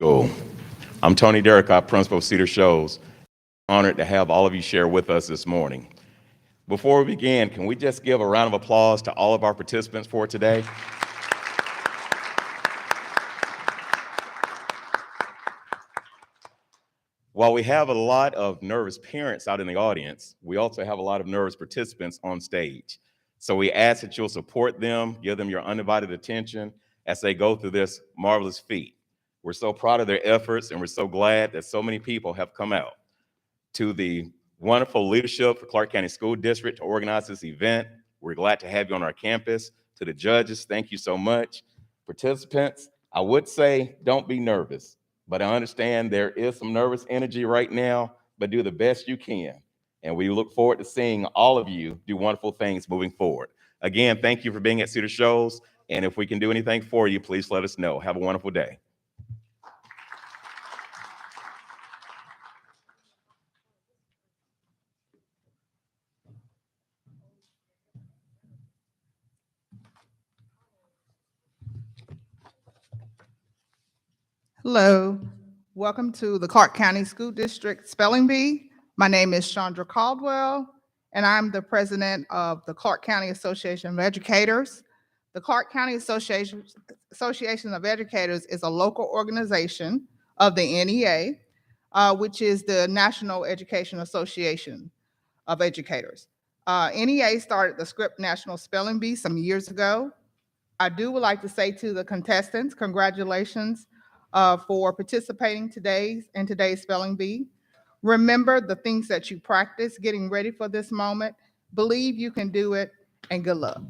Cool. I'm Tony Derricott, Principal of Cedar Shows. Honored to have all of you share with us this morning. Before we begin, can we just give a round of applause to all of our participants for today? While we have a lot of nervous parents out in the audience, we also have a lot of nervous participants on stage. So we ask that you'll support them, give them your undivided attention as they go through this marvelous feat. We're so proud of their efforts, and we're so glad that so many people have come out. To the wonderful leadership for Clark County School District to organize this event, we're glad to have you on our campus. To the judges, thank you so much. Participants, I would say don't be nervous, but I understand there is some nervous energy right now, but do the best you can. And we look forward to seeing all of you do wonderful things moving forward. Again, thank you for being at Cedar Shows, and if we can do anything for you, please let us know. Have a wonderful day. Hello, welcome to the Clark County School District Spelling Bee. My name is Chandra Caldwell, and I'm the president of the Clark County Association of Educators. The Clark County Association of Educators is a local organization of the NEA, which is the National Education Association of Educators. NEA started the Script National Spelling Bee some years ago. would like to say to the contestants, congratulations for participating in today's spelling bee. Remember the things that you practice getting ready for this moment. Believe you can do it, and good luck.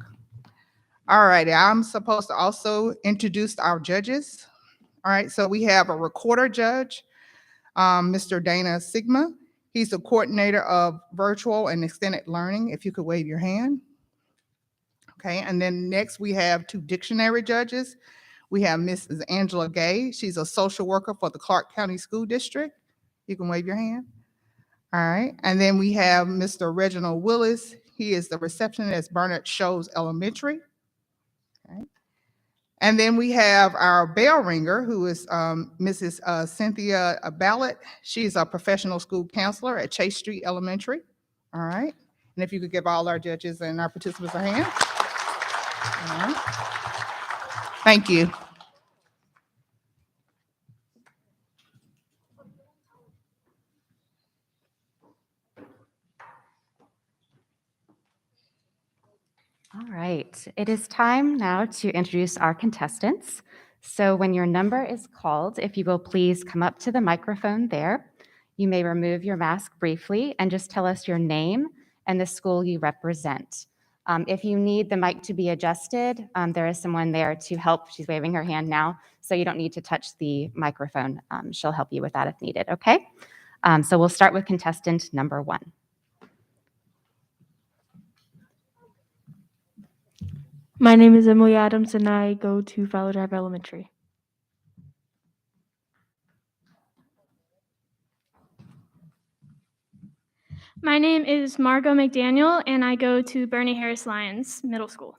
All right, I'm supposed to also introduce our judges. All right, so we have a recorder judge, Mr. Dana Sigma. He's the coordinator of virtual and extended learning. If you could wave your hand. Okay, and then next we have two dictionary judges. We have Mrs. Angela Gay. She's a social worker for the Clark County School District. You can wave your hand. All right. And then we have Mr. Reginald Willis. He is the receptionist at Bernard Shows Elementary. Okay. And then we have our bell ringer, who is Mrs. Cynthia Ballot. She's a professional school counselor at Chase Street Elementary. All right. And if you could give all our judges and our participants a hand. All right. Thank you. All right, it is time now to introduce our contestants. So when your number is called, if you will please come up to the microphone there. You may remove your mask briefly and just tell us your name and the school you represent. If you need the mic to be adjusted, there is someone there to help. She's waving her hand now, so you don't need to touch the microphone. She'll help you with that if needed, okay? So we'll start with contestant number 1. My name is Emily Adams, and I go to Fowler Drive Elementary. My name is Margot McDaniel, and I go to Bernie Harris Lyons Middle School.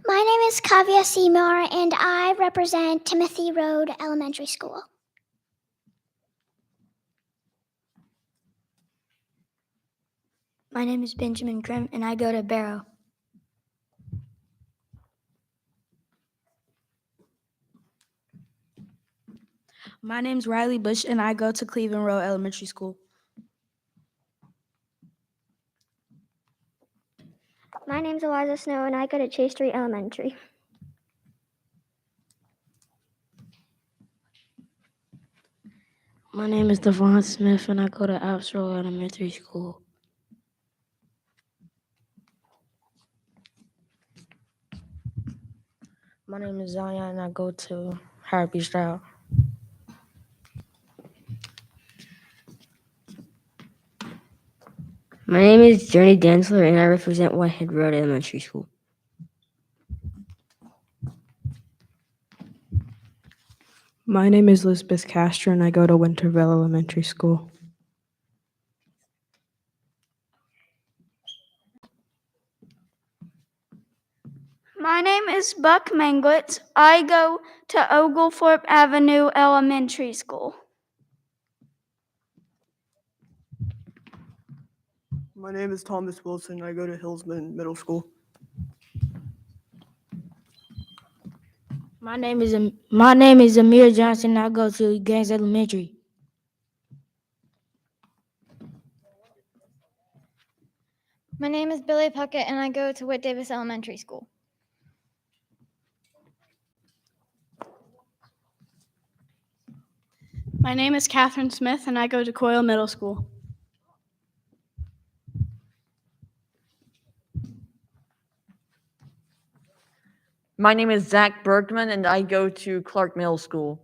My name is Kavya Seymour, and I represent Timothy Road Elementary School. My name is Benjamin Grimm, and I go to Barrow. My name's Riley Bush, and I go to Cleveland Road Elementary School. My name's Eliza Snow, and I go to Chase Street Elementary. My name is Devon Smith, and I go to Alps Road Elementary School. My name is Zion, and I go to Howard B. Stroud. My name is Journey Densler, and I represent Whitehead Road Elementary School. My name is Lisbeth Castro, and I go to Winterville Elementary School. My name is Buck Manglitz. I go to Oglethorpe Avenue Elementary School. My name is Thomas Wilson. I go to Hillsman Middle School. My name is Amir Johnson. I go to Gaines Elementary. My name is Billy Puckett, and I go to Whit Davis Elementary School. My name is Catherine Smith, and I go to Coyle Middle School. My name is Zach Bergman, and I go to Clark Middle School.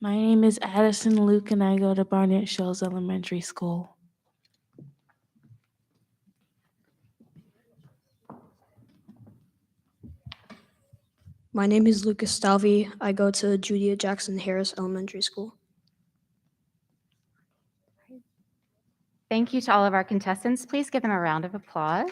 My name is Addison Luke, and I go to Barnett Shells Elementary School. My name is Lucas Stalvey. I go to Judia Jackson Harris Elementary School. Thank you to all of our contestants. Please give them a round of applause.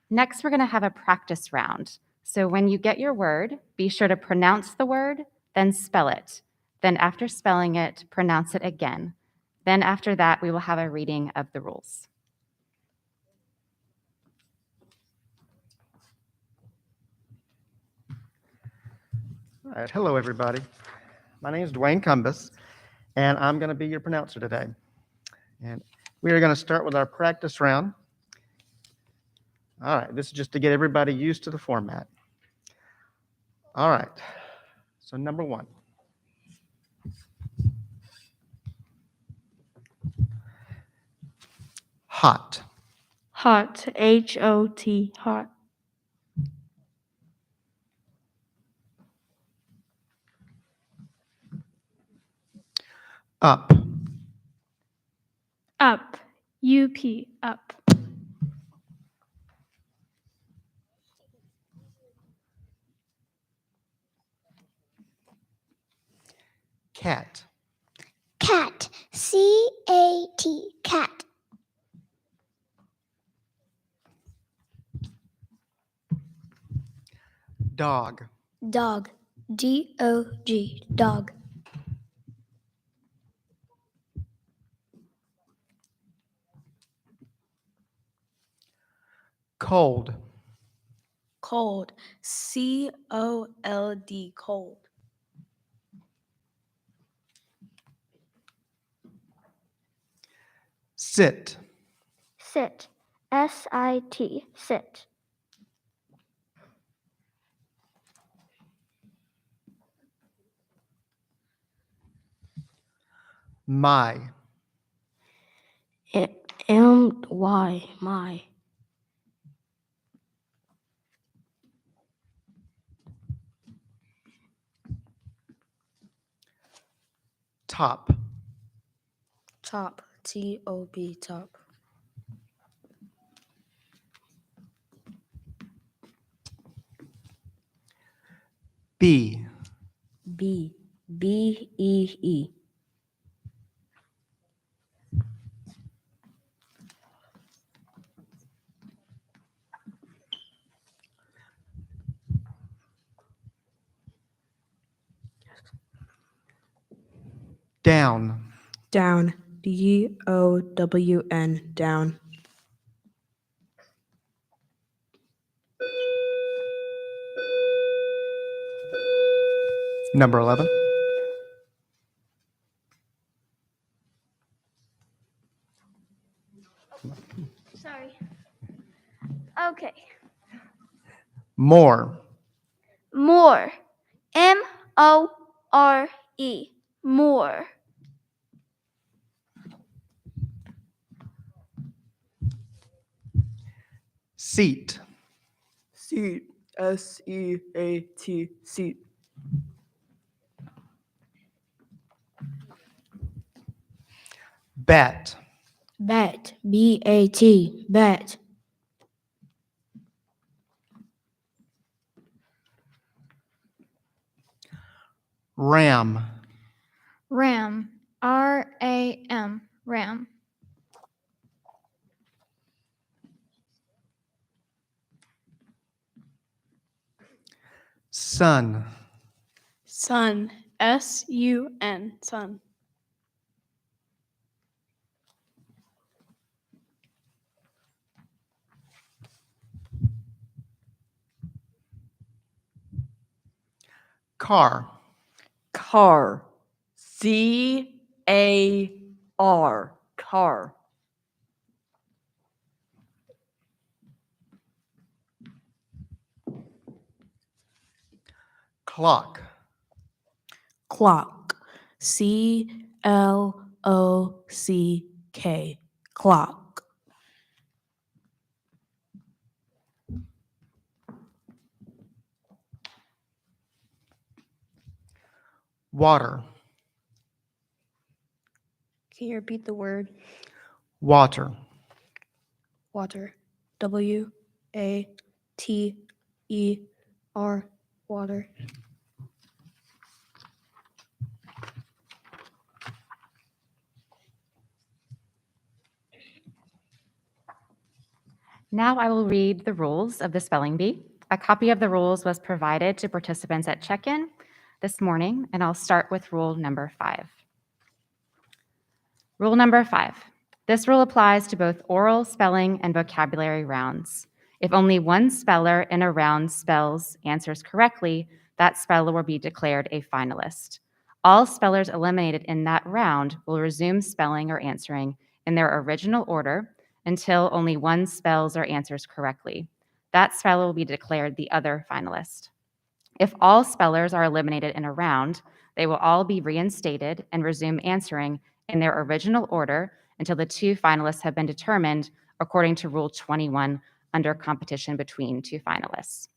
Next, we're going to have a practice round. So when you get your word, be sure to pronounce the word, then spell it. Then after spelling it, pronounce it again. Then after that, we will have a reading of the rules. All right, hello everybody. My name is Dwayne Cumbus, and I'm going to be your pronouncer today. And we are going to start with our practice round. All right, this is just to get everybody used to the format. All right, so number one. Hot. Hot, H-O-T, hot. Up. Up, U-P, up. Cat. Cat, C-A-T, cat. Dog. Dog, D-O-G, dog. Cold. Cold, C-O-L-D, cold. Sit. Sit, S-I-T, sit. My. M-Y, my. Top. Top, T-O-P, top. B. B, B-E-E. Down. Down, D-O-W-N, down. Number 11. Sorry. Okay. More. More, M-O-R-E, more. Seat. Seat, S-E-A-T, seat. Bat. Bat. B-A-T. Bat. Ram. Ram. R-A-M. Ram. Sun. Sun. S-U-N. Sun. Car. Car. C-A-R. Car. Clock. Clock. C-L-O-C-K. Clock. Water. Can you repeat the word? Water. Water. W-A-T-E-R. Water. Now I will read the rules of the spelling bee. A copy of the rules was provided to participants at check-in this morning, and I'll start with rule number 5. Rule number 5. This rule applies to both oral spelling and vocabulary rounds. If only one speller in a round spells answers correctly, that speller will be declared a finalist. All spellers eliminated in that round will resume spelling or answering in their original order until only one spells or answers correctly. That speller will be declared the other finalist. If all spellers are eliminated in a round, they will all be reinstated and resume answering in their original order until the 2 finalists have been determined according to Rule 21 under competition between 2 finalists.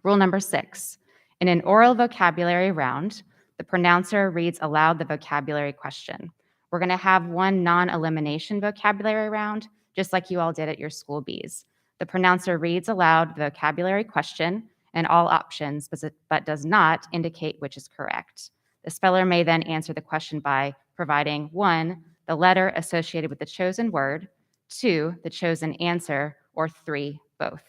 Rule number 6. In an oral vocabulary round, the pronouncer reads aloud the vocabulary question. We're going to have one non-elimination vocabulary round, just like you all did at your school bees. The pronouncer reads aloud the vocabulary question and all options, but does not indicate which is correct. The speller may then answer the question by providing 1, the letter associated with the chosen word, 2, the chosen answer, or 3, both.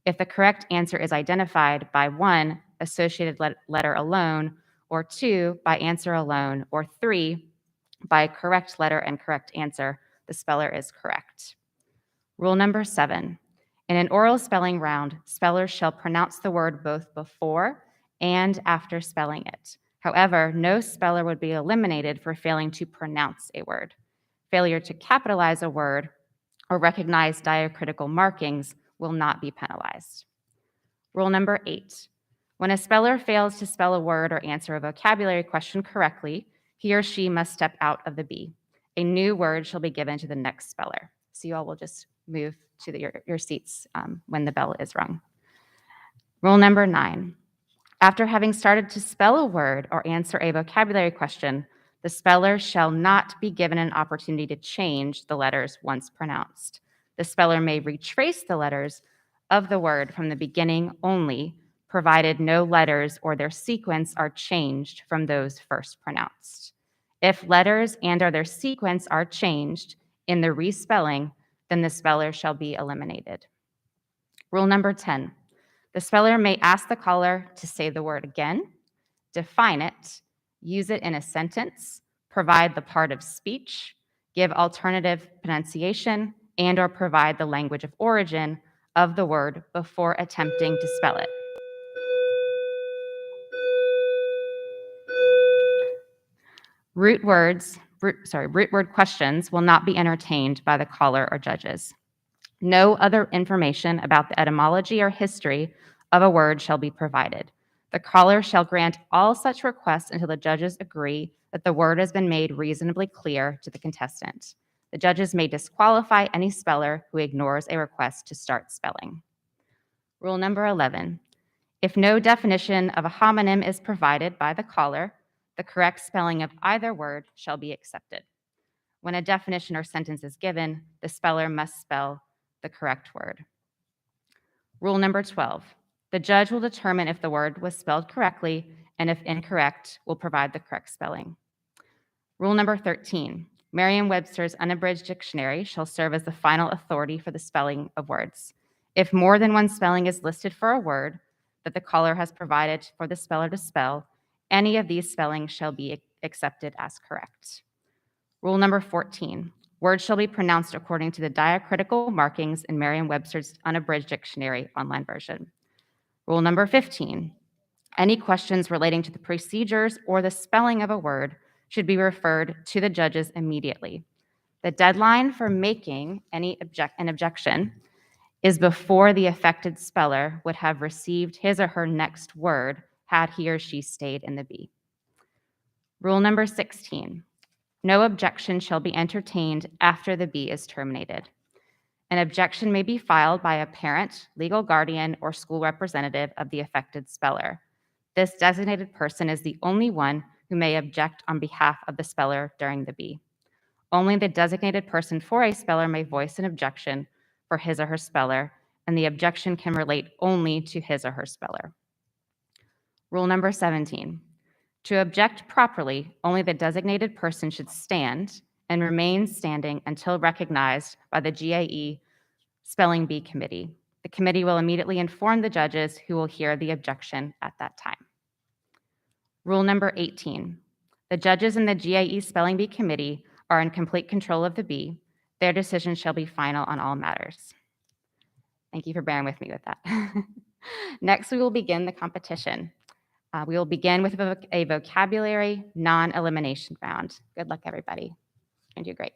If the correct answer is identified by 1, associated letter alone, or 2, by answer alone, or 3, by correct letter and correct answer, the speller is correct. Rule number 7. In an oral spelling round, spellers shall pronounce the word both before and after spelling it. However, no speller would be eliminated for failing to pronounce a word. Failure to capitalize a word or recognize diacritical markings will not be penalized. Rule number 8. When a speller fails to spell a word or answer a vocabulary question correctly, he or she must step out of the bee. A new word shall be given to the next speller. So you all will just move to your seats when the bell is rung. Rule number 9. After having started to spell a word or answer a vocabulary question, the speller shall not be given an opportunity to change the letters once pronounced. The speller may retrace the letters of the word from the beginning only, provided no letters or their sequence are changed from those first pronounced. If letters and/or their sequence are changed in the respelling, then the speller shall be eliminated. Rule number 10. The speller may ask the caller to say the word again, define it, use it in a sentence, provide the part of speech, give alternative pronunciation, and/or provide the language of origin of the word before attempting to spell it. Root word questions will not be entertained by the caller or judges. No other information about the etymology or history of a word shall be provided. The caller shall grant all such requests until the judges agree that the word has been made reasonably clear to the contestant. The judges may disqualify any speller who ignores a request to start spelling. Rule number 11. If no definition of a homonym is provided by the caller, the correct spelling of either word shall be accepted. When a definition or sentence is given, the speller must spell the correct word. Rule number 12, the judge will determine if the word was spelled correctly, and if incorrect, will provide the correct spelling. Rule number 13, Merriam-Webster's unabridged dictionary shall serve as the final authority for the spelling of words. If more than one spelling is listed for a word that the caller has provided for the speller to spell, any of these spellings shall be accepted as correct. Rule number 14, words shall be pronounced according to the diacritical markings in Merriam-Webster's unabridged dictionary online version. Rule number 15, any questions relating to the procedures or the spelling of a word should be referred to the judges immediately. The deadline for making an objection is before the affected speller would have received his or her next word had he or she stayed in the B. Rule number 16, no objection shall be entertained after the B is terminated. An objection may be filed by a parent, legal guardian, or school representative of the affected speller. This designated person is the only one who may object on behalf of the speller during the B. Only the designated person for a speller may voice an objection for his or her speller, and the objection can relate only to his or her speller. Rule number 17, to object properly, only the designated person should stand and remain standing until recognized by the GAE Spelling Bee Committee. The committee will immediately inform the judges who will hear the objection at that time. Rule number 18, the judges in the GAE Spelling Bee Committee are in complete control of the B. Their decision shall be final on all matters. Thank you for bearing with me with that. Next, we will begin the competition. We will begin with a vocabulary non-elimination round. Good luck, everybody. You're gonna do great.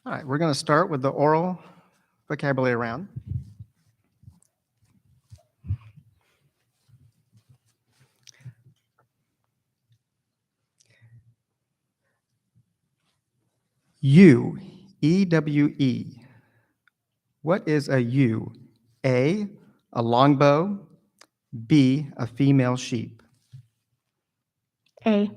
All right, we're going to start with the oral vocabulary round. U, E-W-E. What is a ewe? A longbow. B, a female sheep. A.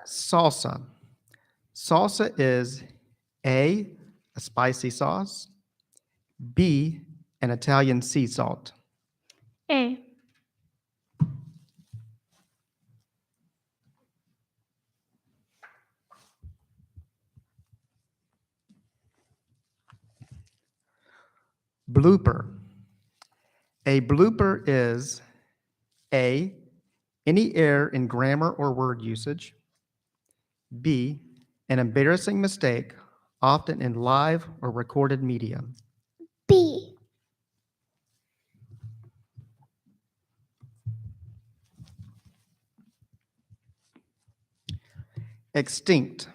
Salsa. Salsa is A, a spicy sauce. B, an Italian sea salt. A. Blooper. A blooper is A, any error in grammar or word usage. B, an embarrassing mistake, often in live or recorded media. B. Extinct.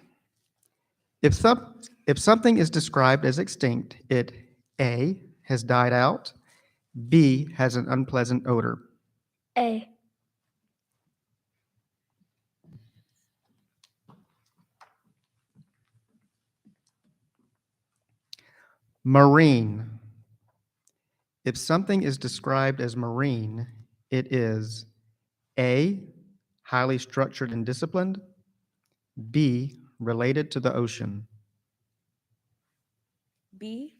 If something is described as extinct, it A, has died out, B, has an unpleasant odor. A. Marine. If something is described as marine, it is A, highly structured and disciplined, B, related to the ocean. B.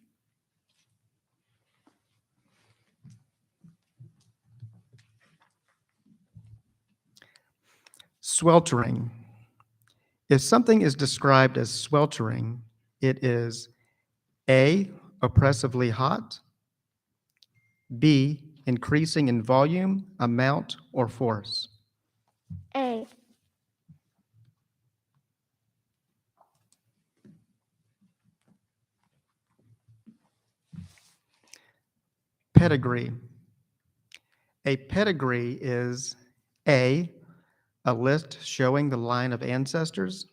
Sweltering. If something is described as sweltering, it is A, oppressively hot, B, increasing in volume, amount, or force. A. Pedigree. A pedigree is A, a list showing the line of ancestors,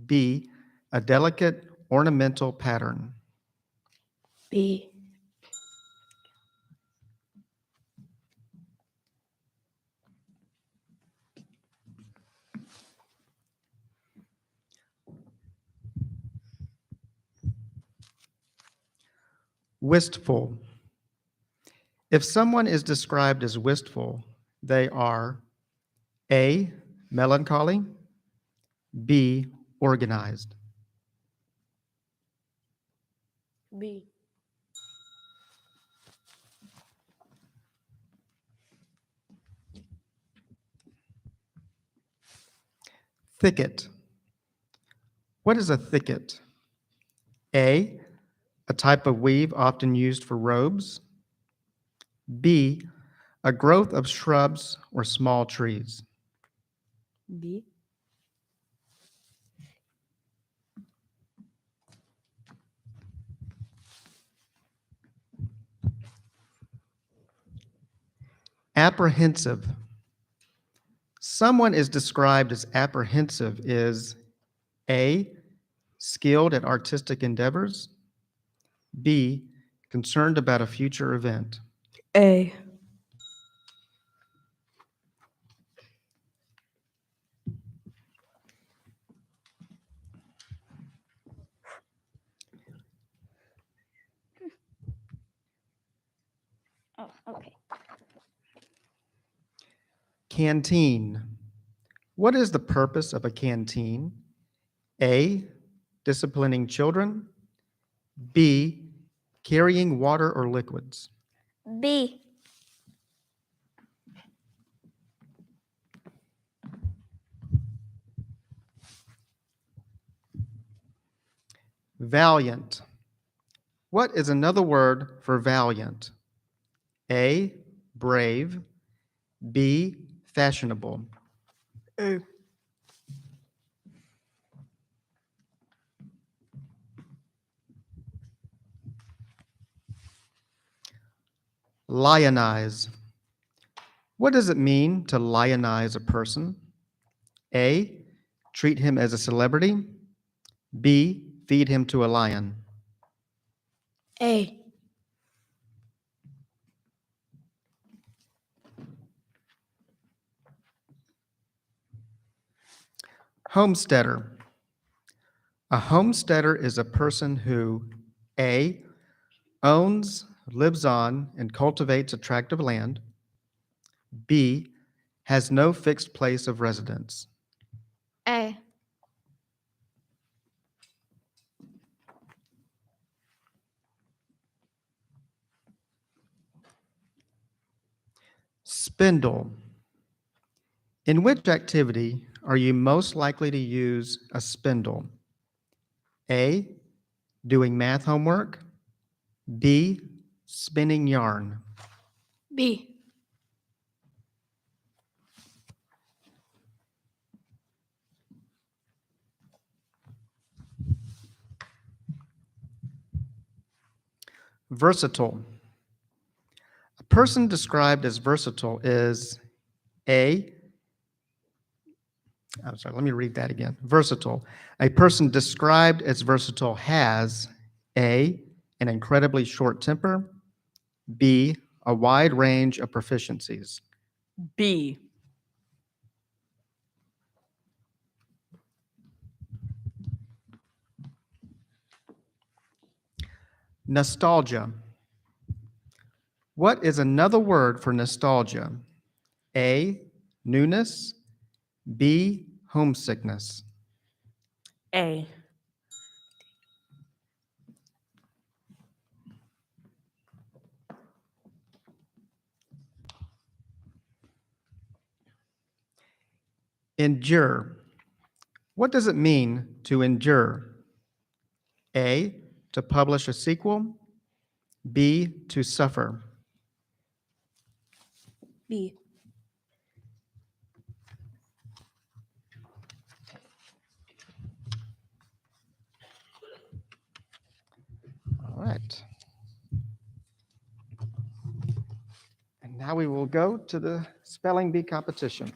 B, a delicate ornamental pattern. B. Wistful. If someone is described as wistful, they are A, melancholy, B, organized. B. Thicket. What is a thicket? A, a type of weave often used for robes. B, a growth of shrubs or small trees. B. Apprehensive. Someone is described as apprehensive is A, skilled at artistic endeavors, B, concerned about a future event. A. Oh, okay. Canteen. What is the purpose of a canteen? A, disciplining children, B, carrying water or liquids. B. Valiant. What is another word for valiant? A, brave, B, fashionable. A. Lionize. What does it mean to lionize a person? A, treat him as a celebrity, B, feed him to a lion. A. Homesteader. A homesteader is a person who A, owns, lives on, and cultivates a tract of land, B, has no fixed place of residence. A. Spindle. In which activity are you most likely to use a spindle? A, doing math homework, B, spinning yarn. B. Versatile. A person described as versatile is let me read that again. Versatile. A person described as versatile has A, an incredibly short temper, B, a wide range of proficiencies. B. Nostalgia. What is another word for nostalgia? A, newness, B, homesickness. A. Endure. What does it mean to endure? A, to publish a sequel, B, to suffer. B. All right. And Now we will go to the spelling bee competition.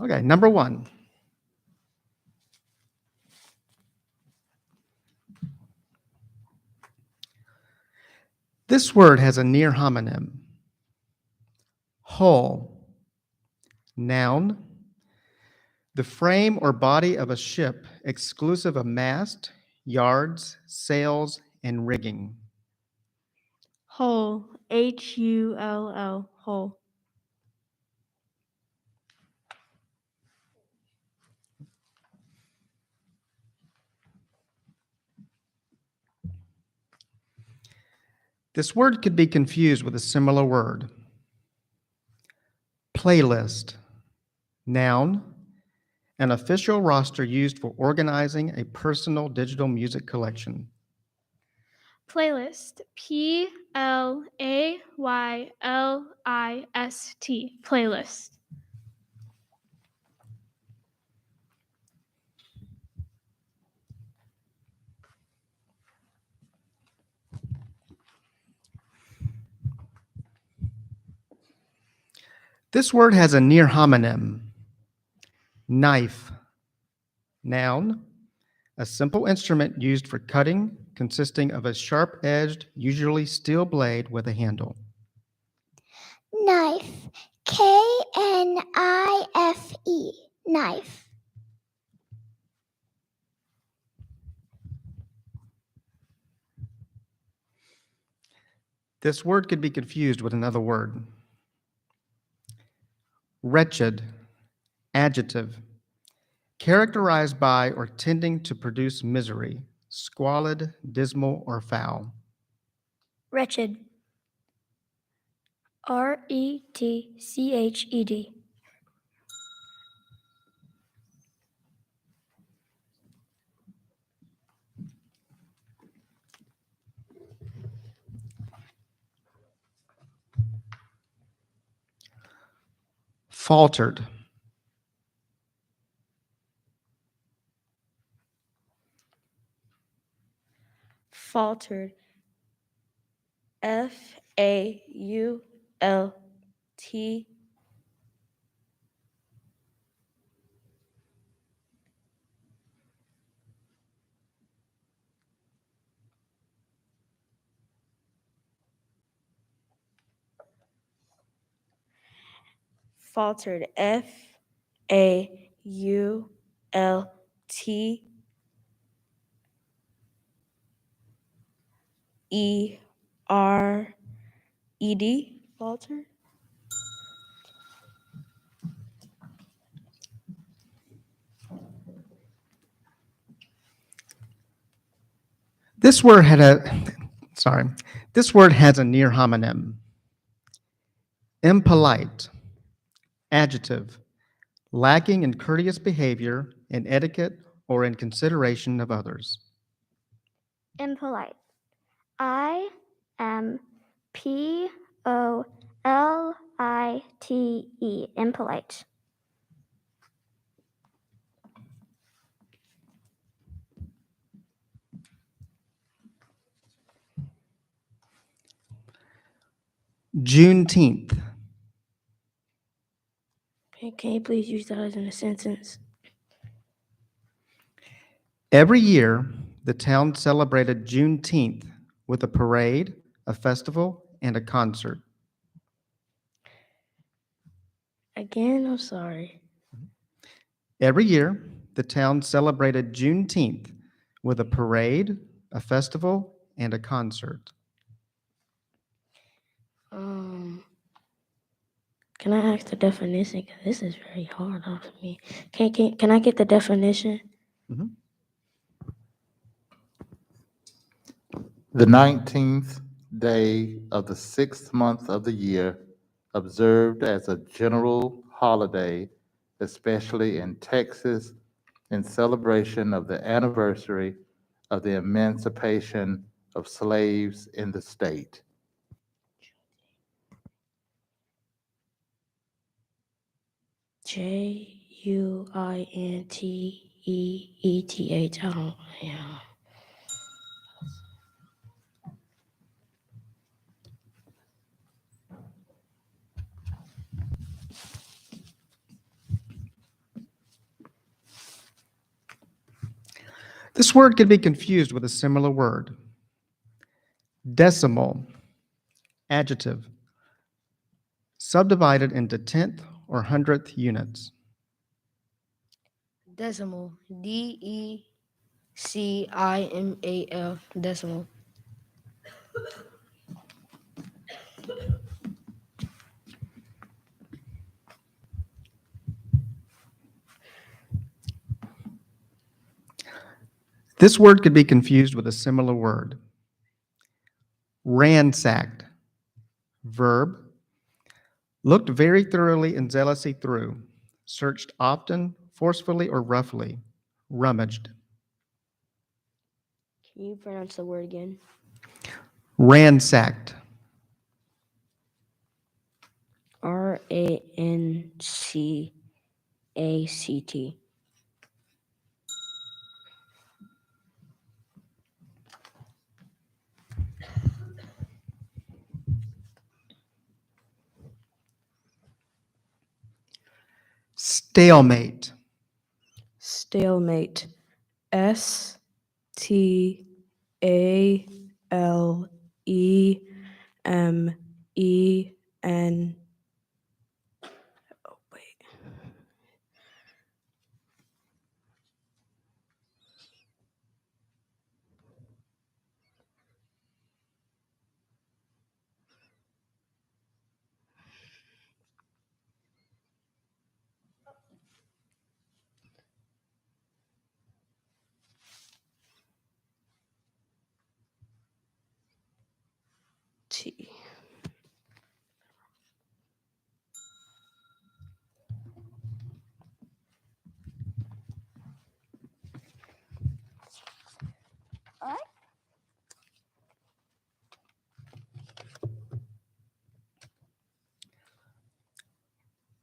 Okay, number one. This word has a near homonym. Hull. Noun. The frame or body of a ship exclusive of mast, yards, sails, and rigging. Hull. Hull. Hull. This word could be confused with a similar word. Playlist. Noun. An official roster used for organizing a personal digital music collection. Playlist. Playlist. Playlist. This word has a near homonym. Knife. Noun. A simple instrument used for cutting, consisting of a sharp-edged, usually steel blade with a handle. Knife. Knife. Knife. This word could be confused with another word. Wretched. Adjective. Characterized by or tending to produce misery, squalid, dismal, or foul. Wretched. Retched. Faltered. Faltered. Fault. Faltered. Faltered. Faltered. This word This word has a near homonym. Impolite. Adjective. Lacking in courteous behavior, in etiquette, or in consideration of others. Impolite. Impolite. Impolite. Juneteenth. Can you please use that as in a sentence? Every year, the town celebrated Juneteenth with a parade, a festival, and a concert. Again, I'm sorry. Every year, the town celebrated Juneteenth with a parade, a festival, and a concert. Can I ask the definition? Because this is very hard on me. Can I get the definition? Mm-hmm. The 19th day of the 6th month of the year, observed as a general holiday, especially in Texas in celebration of the anniversary of the emancipation of slaves in the state. JUINTEETH. I don't, yeah. This word can be confused with a similar word. Decimal, adjective, subdivided into tenth or hundredth units. Decimal. DECIMAL. Decimal. This word could be confused with a similar word. Ransacked, verb, looked very thoroughly and zealously through, searched often, forcefully or roughly, rummaged. Can you pronounce the word again? Ransacked. RANCACT. Stalemate. Stalemate. STALEMEN. Oh, wait. T. All right.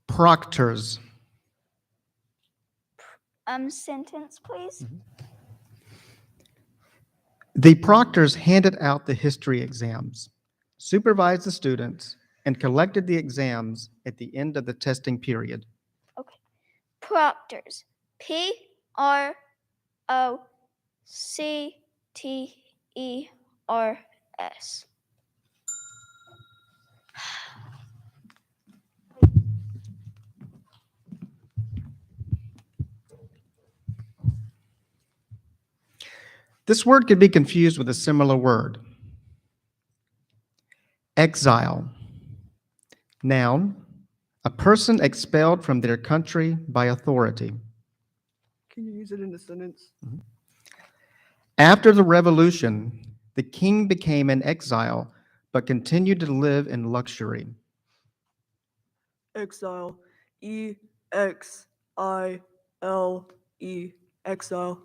Proctors. Sentence, please. The proctors handed out the history exams, supervised the students, and collected the exams at the end of the testing period. Okay. Proctors. PROCTERS. This word could be confused with a similar word. Exile. Noun, a person expelled from their country by authority. Can you use it in a sentence? After the revolution, the king became an exile, but continued to live in luxury. Exile. EXILE. Exile.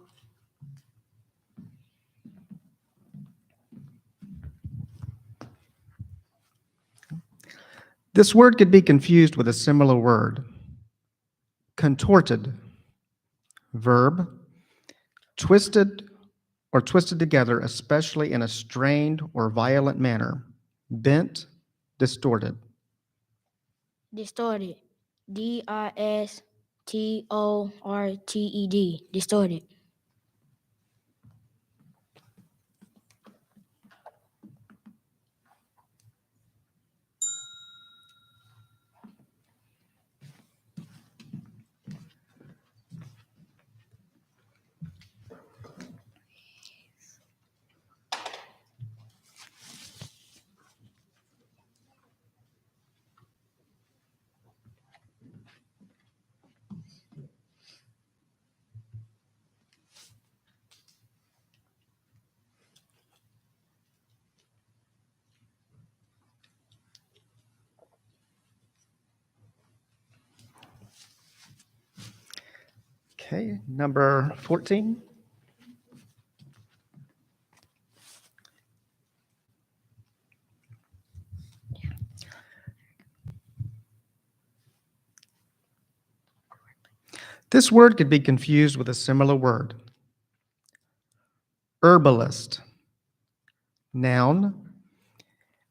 This word could be confused with a similar word. Contorted. Verb, twisted or twisted together, especially in a strained or violent manner. Bent, distorted. Distorted. DISTORTED. Distorted. Okay, number 14. This word could be confused with a similar word. Herbalist. Noun,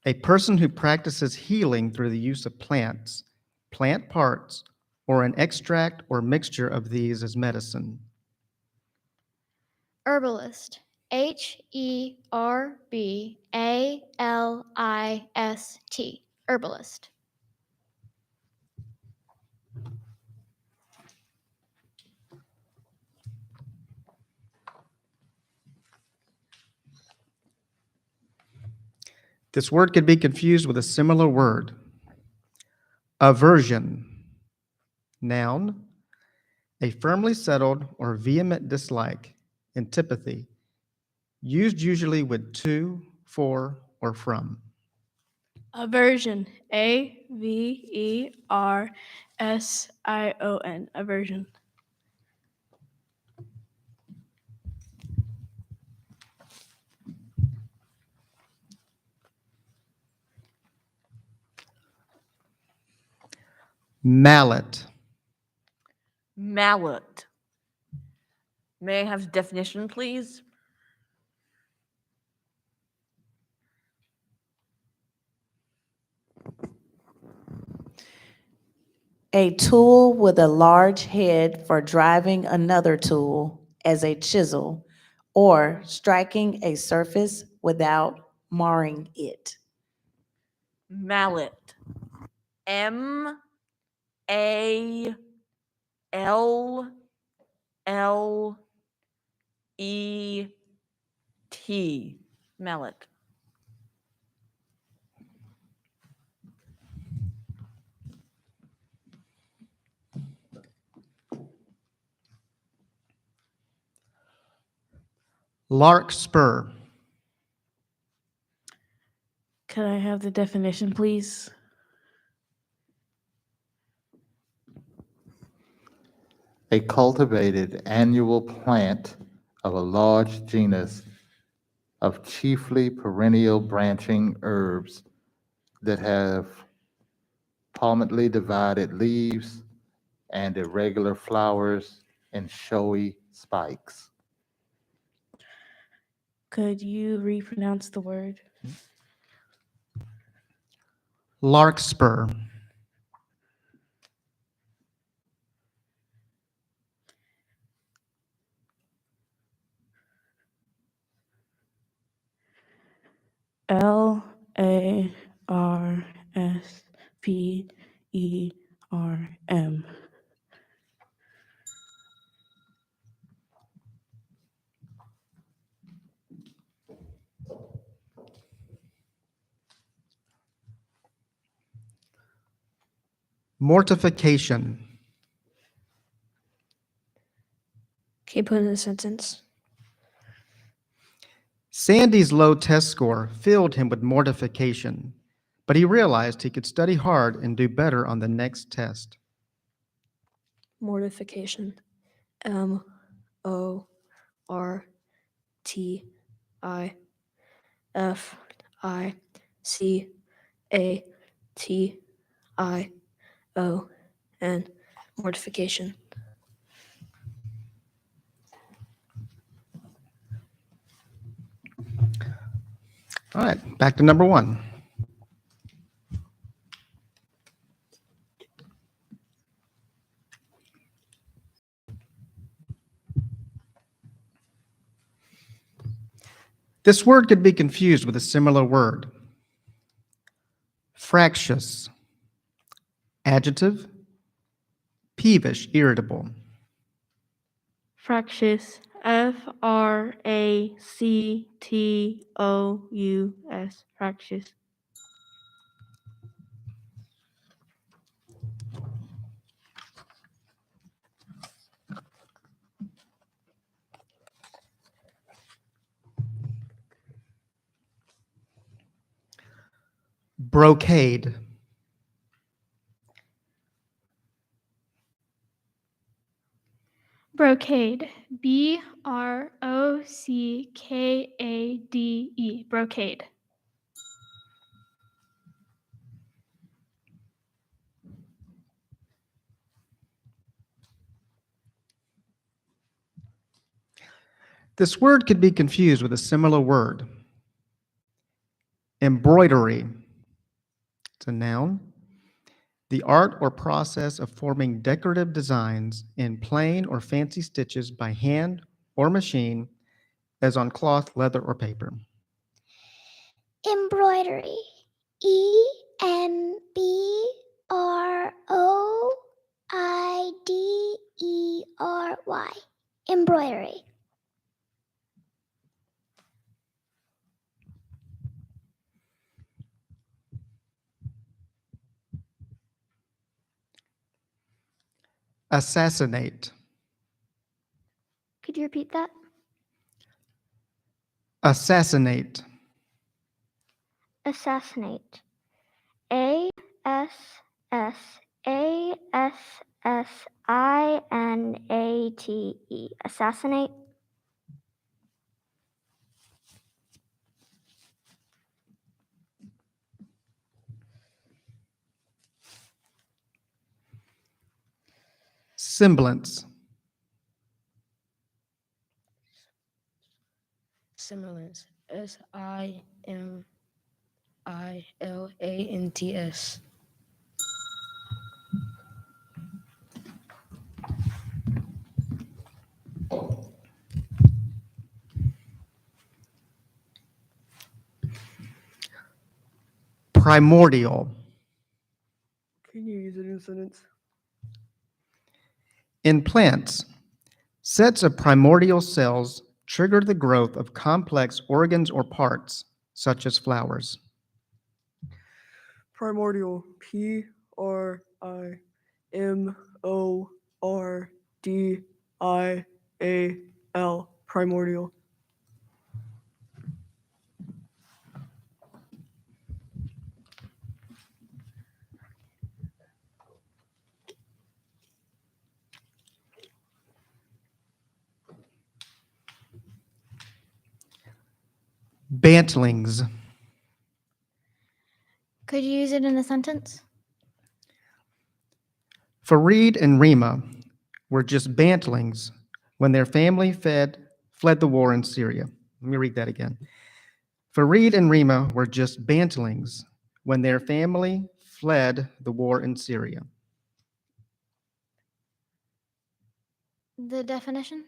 a person who practices healing through the use of plants, plant parts, or an extract or mixture of these as medicine. Herbalist. Herbalist. Herbalist. This word could be confused with a similar word. Aversion. Noun, a firmly settled or vehement dislike, antipathy, used usually with to, for, or from. Aversion. Aversion. Aversion. Mallet. Mallet. May I have definition, please? A tool with a large head for driving another tool as a chisel or striking a surface without marring it. Mallet. M-A-L-L-E-T. Mallet. Larkspur. Could I have the definition, please? A cultivated annual plant of a large genus of chiefly perennial branching herbs that have palmately divided leaves and irregular flowers and showy spikes. Could you repronounce the word? Larkspur. Larspem. Mortification. Can you put it in a sentence? Sandy's low test score filled him with mortification, but he realized he could study hard and do better on the next test. Mortification. Mortification. Mortification. All right, back to number 1. This word could be confused with a similar word. Fractious. Adjective, peevish, irritable. Fractious. Fractious. Fractious. Brocade. brocade. Brockade. Brocade. This word could be confused with a similar word. Embroidery. It's a noun. The art or process of forming decorative designs in plain or fancy stitches by hand or machine, as on cloth, leather, or paper. Embroidery. Embroidery. Embroidery. Assassinate. Could you repeat that? Assassinate. Assassinate. Assassinate. Assassinate. Semblance. Semblance. Similants. Primordial. Can you use it in a sentence? In plants, sets of primordial cells trigger the growth of complex organs or parts, such as flowers. Primordial. Primordial. Primordial. Bantlings. Could you use it in a sentence? Farid and Rima were just bantlings when their family fled the war in Syria. Let me read that again. Farid and Rima were just bantlings when their family fled the war in Syria. The definition?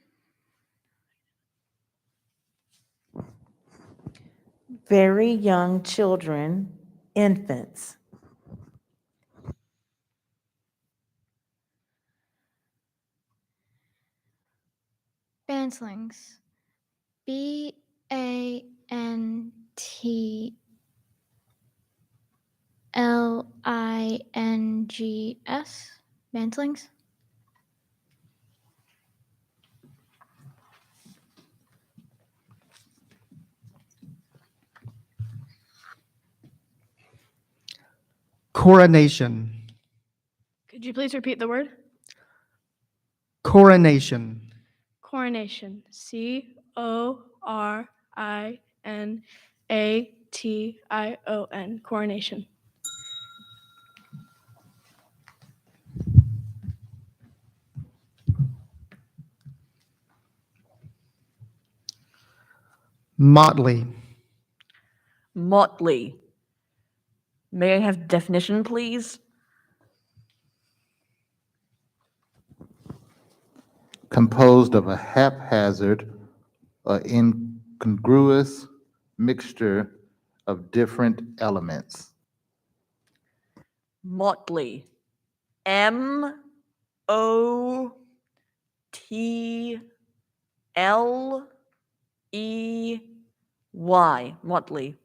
Very young children, infants. Bantlings. Bantlings. Bantlings. Coronation. Could you please repeat the word? Coronation. Coronation. Corination. Coronation. Motley. Motley. May I have definition, please? Composed of a haphazard or incongruous mixture of different elements. Motley. Motley. Motley.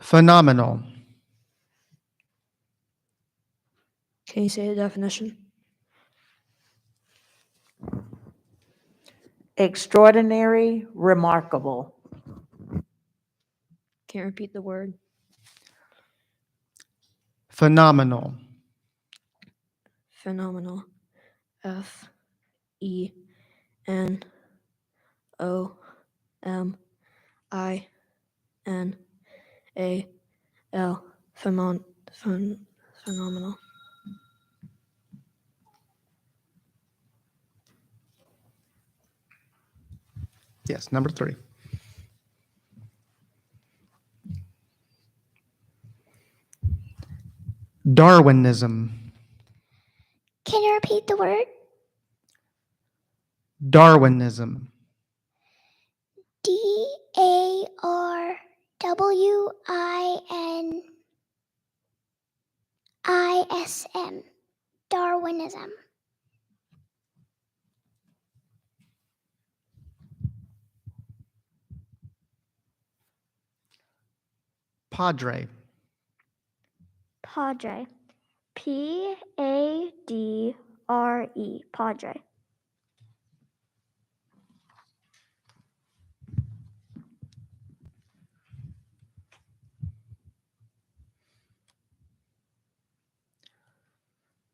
Phenomenal. Can you say the definition? extraordinary, remarkable. Can you repeat the word? Phenomenal. Phenomenal. FENOMANAL. Phenomenal. Yes, number 3. Darwinism. Can you repeat the word? Darwinism. DARWINISM. Darwinism. Padre. Padre. PADRE. Padre.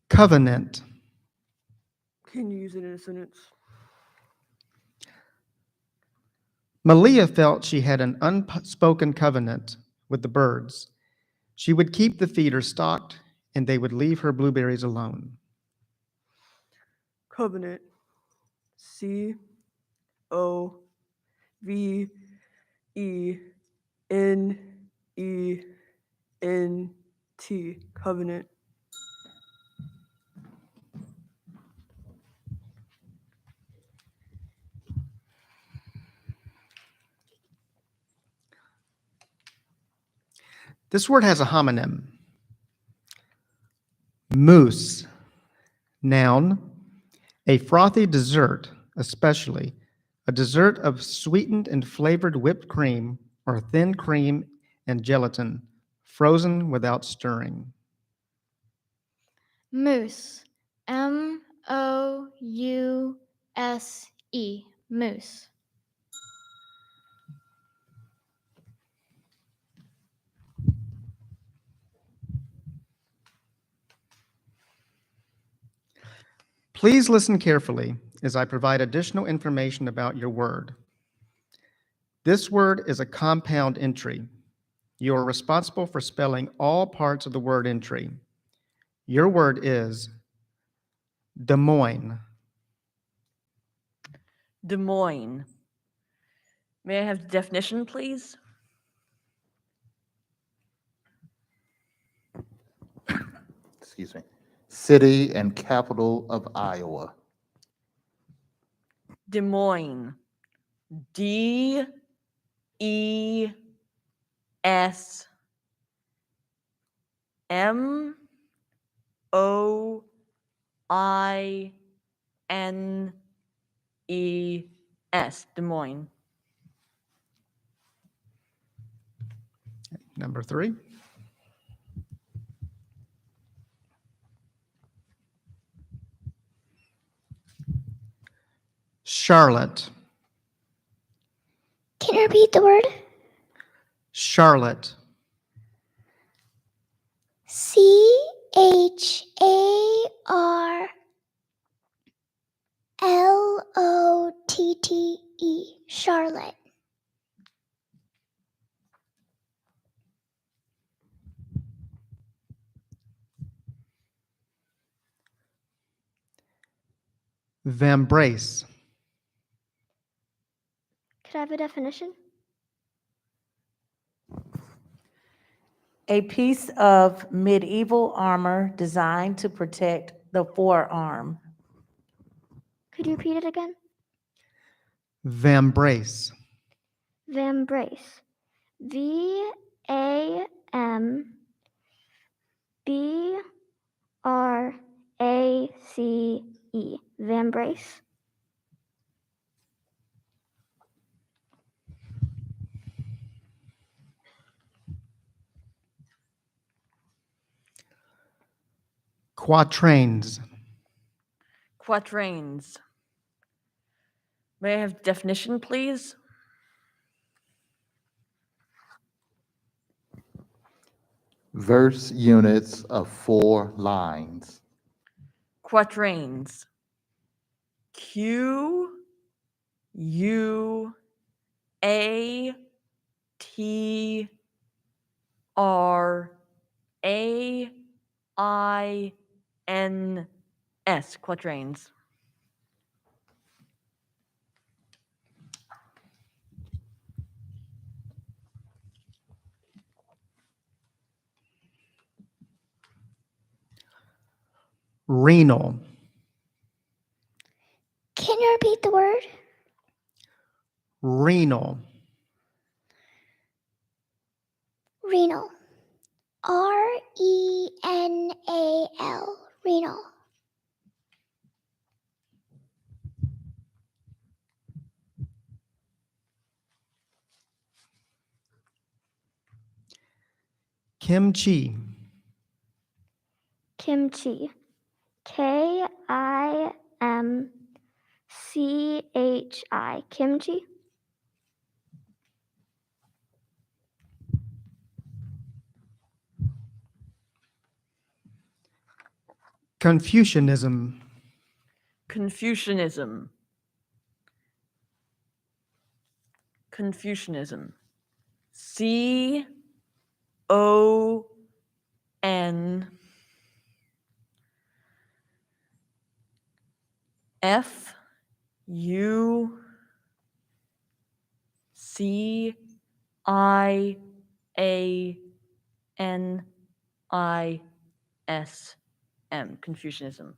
Covenant. Can you use it in a sentence? Malia felt she had an unspoken covenant with the birds. She would keep the feeder stocked, and they would leave her blueberries alone. Covenant. COVENENT. Covenant. This word has a homonym. Mousse. Noun, a frothy dessert, especially a dessert of sweetened and flavored whipped cream or thin cream and gelatin, frozen without stirring. Moose. MOUSE. Moose. Please listen carefully as I provide additional information about your word. This word is a compound entry. You are responsible for spelling all parts of the word entry. Your word is Des Moines. Des Moines. May I have the definition, please? Excuse me. City and capital of Iowa. Des Moines. DES MOINES. Des Moines. Number 3. Charlotte. Can you repeat the word? Charlotte. CHARLOTTE. Charlotte. Vambrace. Could I have a definition? A piece of medieval armor designed to protect the forearm. Could you repeat it again? Vambrace. Vambrace. VAMBRACE. Vambrace. Quatrains. Quatrains. May I have definition, please? Verse units of 4 lines. Quatrains. Q U A T R A I N S. Quatrains. Renal. Can you repeat the word? Renal. Renal. RENAL. Renal. Kimchi. Kimchi. KIMCHI. Kimchi. Confucianism. Confucianism. Confucianism. CON FUCIANISM. Confucianism.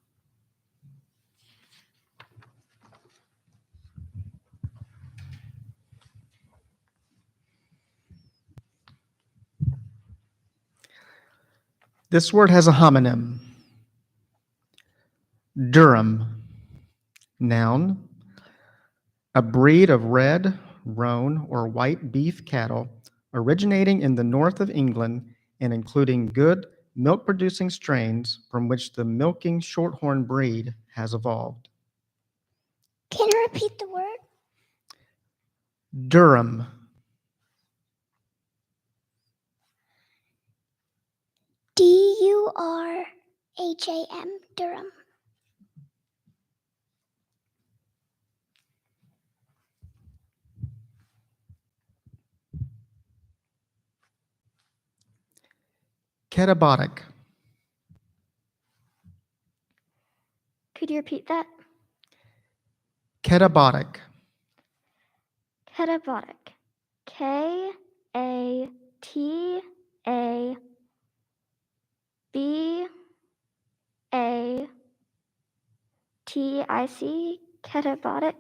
This word has a homonym. Durham. Noun. A breed of red, roan, or white beef cattle originating in the north of England and including good milk-producing strains from which the milking shorthorn breed has evolved. Can you repeat the word? Durham. DURHAM. Durham. Catabolic. Could you repeat that? Catabolic. Catabolic. KATABATIC. Catabolic.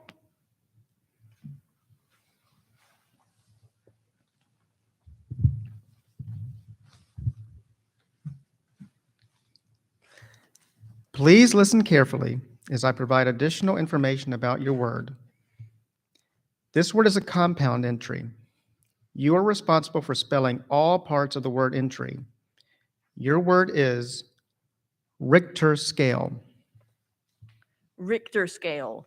Please listen carefully as I provide additional information about your word. This word is a compound entry. You are responsible for spelling all parts of the word entry. Your word is Richter scale. Richter scale.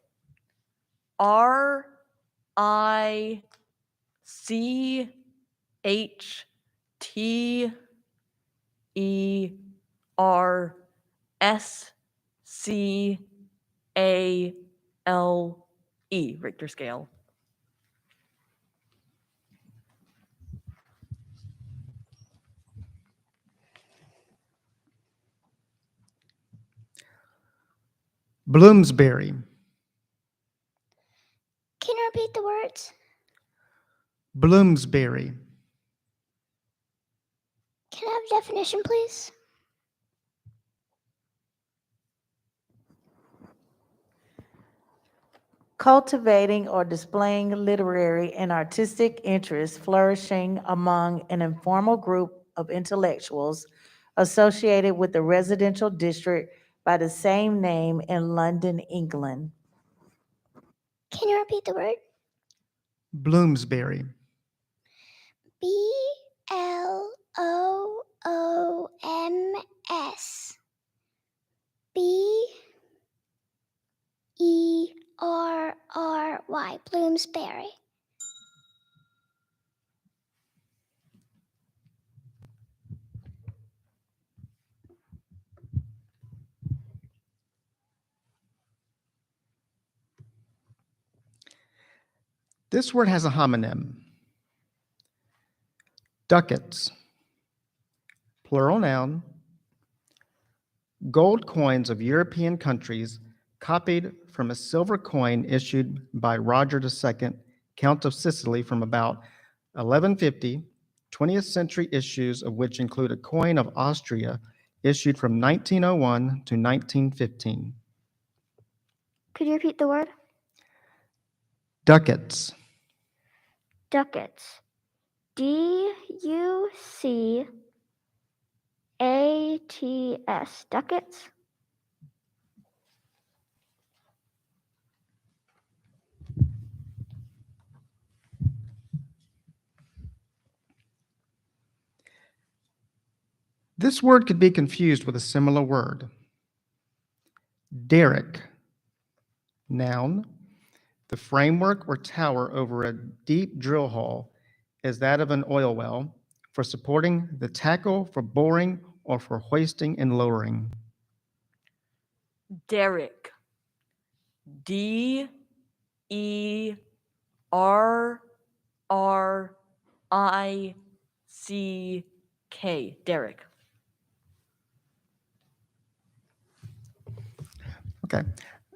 RICHTERSCALE. Richter scale. Bloomsbury. Can you repeat the words? Bloomsbury. Can I have a definition, please? Cultivating or displaying literary and artistic interests flourishing among an informal group of intellectuals associated with the residential district by the same name in London, England. Can you repeat the word? Bloomsbury. BLOOMS. R-R-Y, Bloomsbury. This word has a homonym. Ducats, plural noun, gold coins of European countries copied from a silver coin issued by Roger II, Count of Sicily, from about 1150, 20th century issues of which include a coin of Austria issued from 1901 to 1915. Could you repeat the word? Ducats. Ducats. D-U-C-A-T-S. Ducats. This word could be confused with a similar word. Derrick. Noun. The framework or tower over a deep drill hole is that of an oil well for supporting the tackle for boring or for hoisting and lowering. Derrick. D-E-R-R-I-C-K. Derrick. Okay.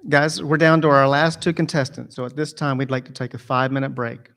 Guys, we're down to our last two contestants. So at this time, we'd like to take a 5-minute break.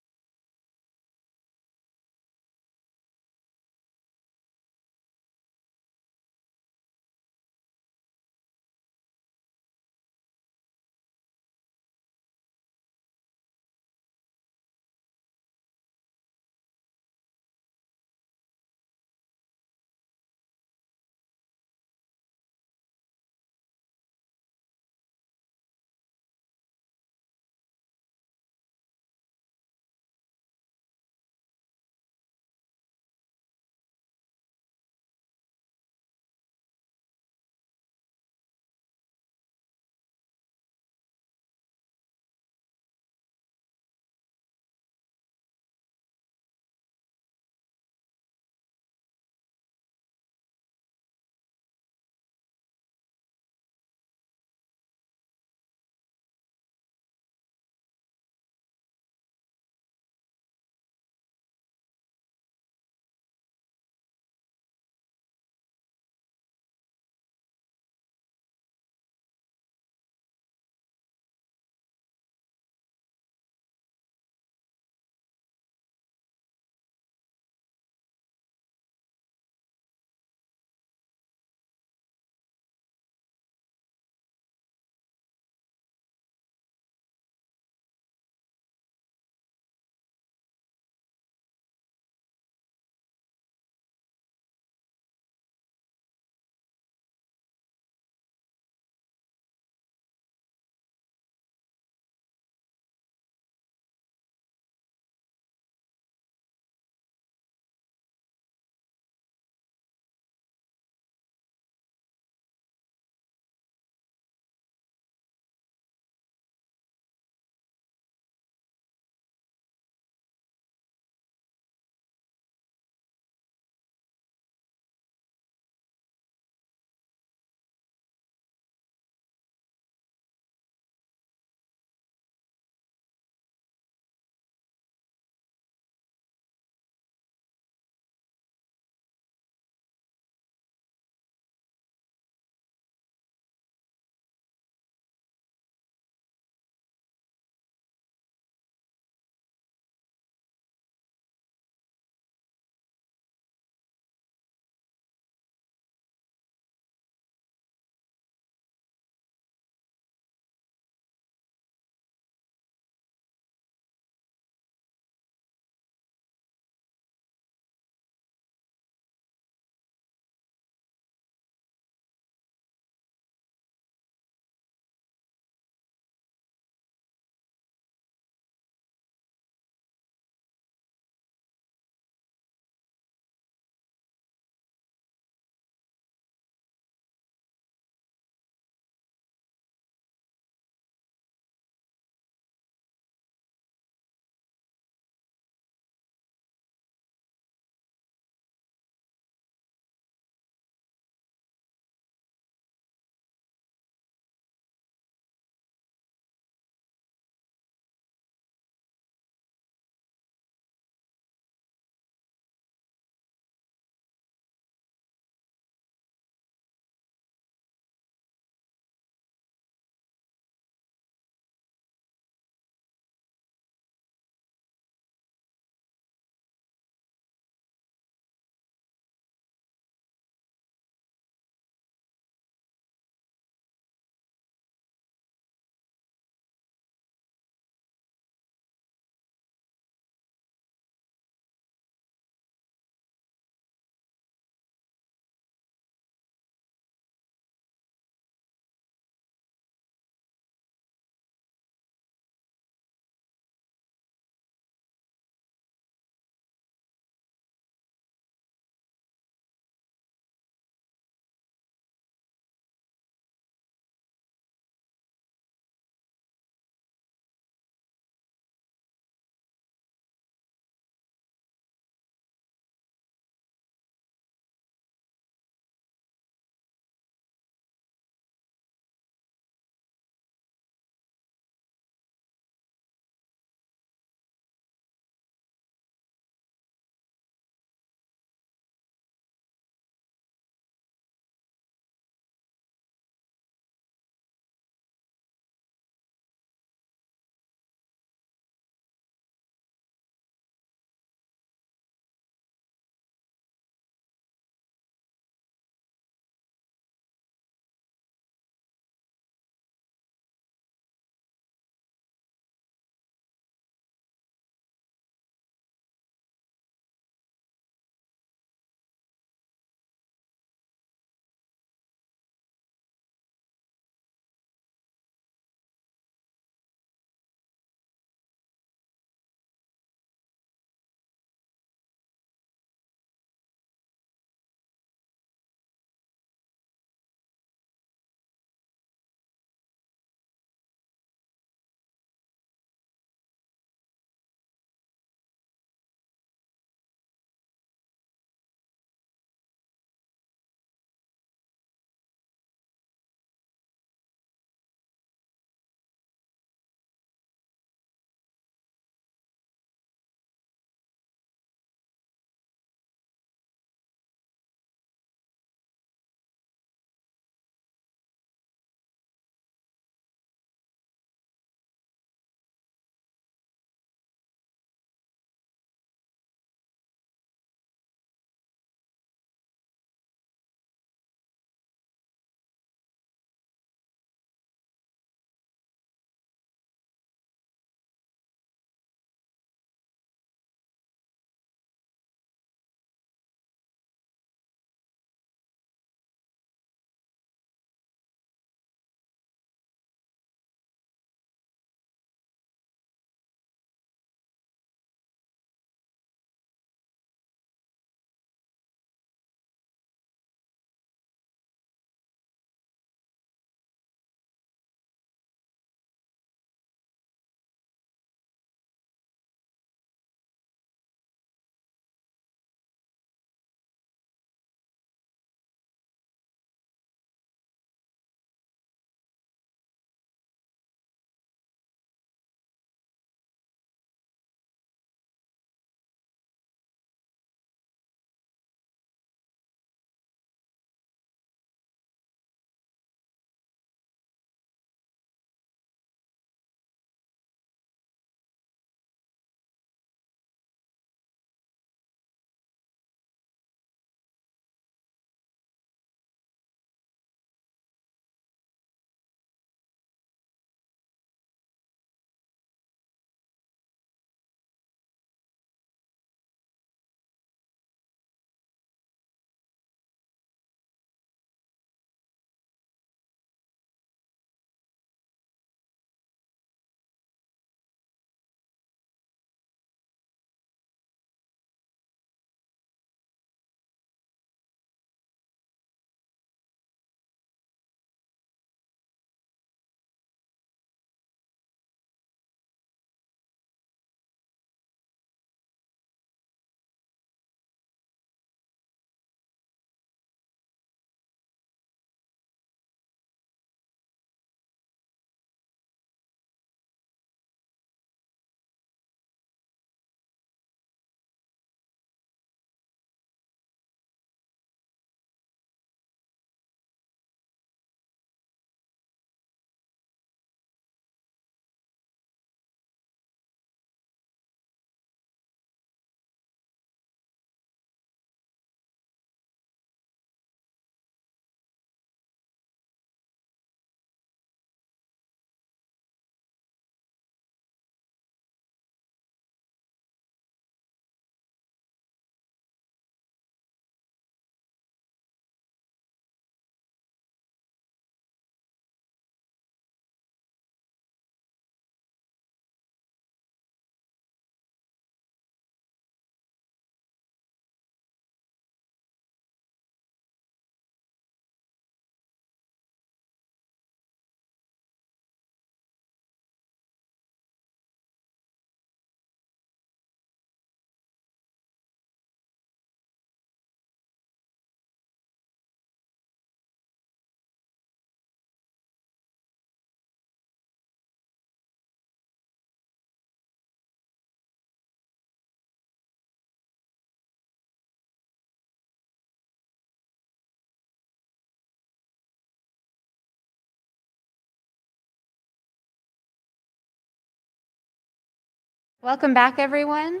Welcome back, everyone.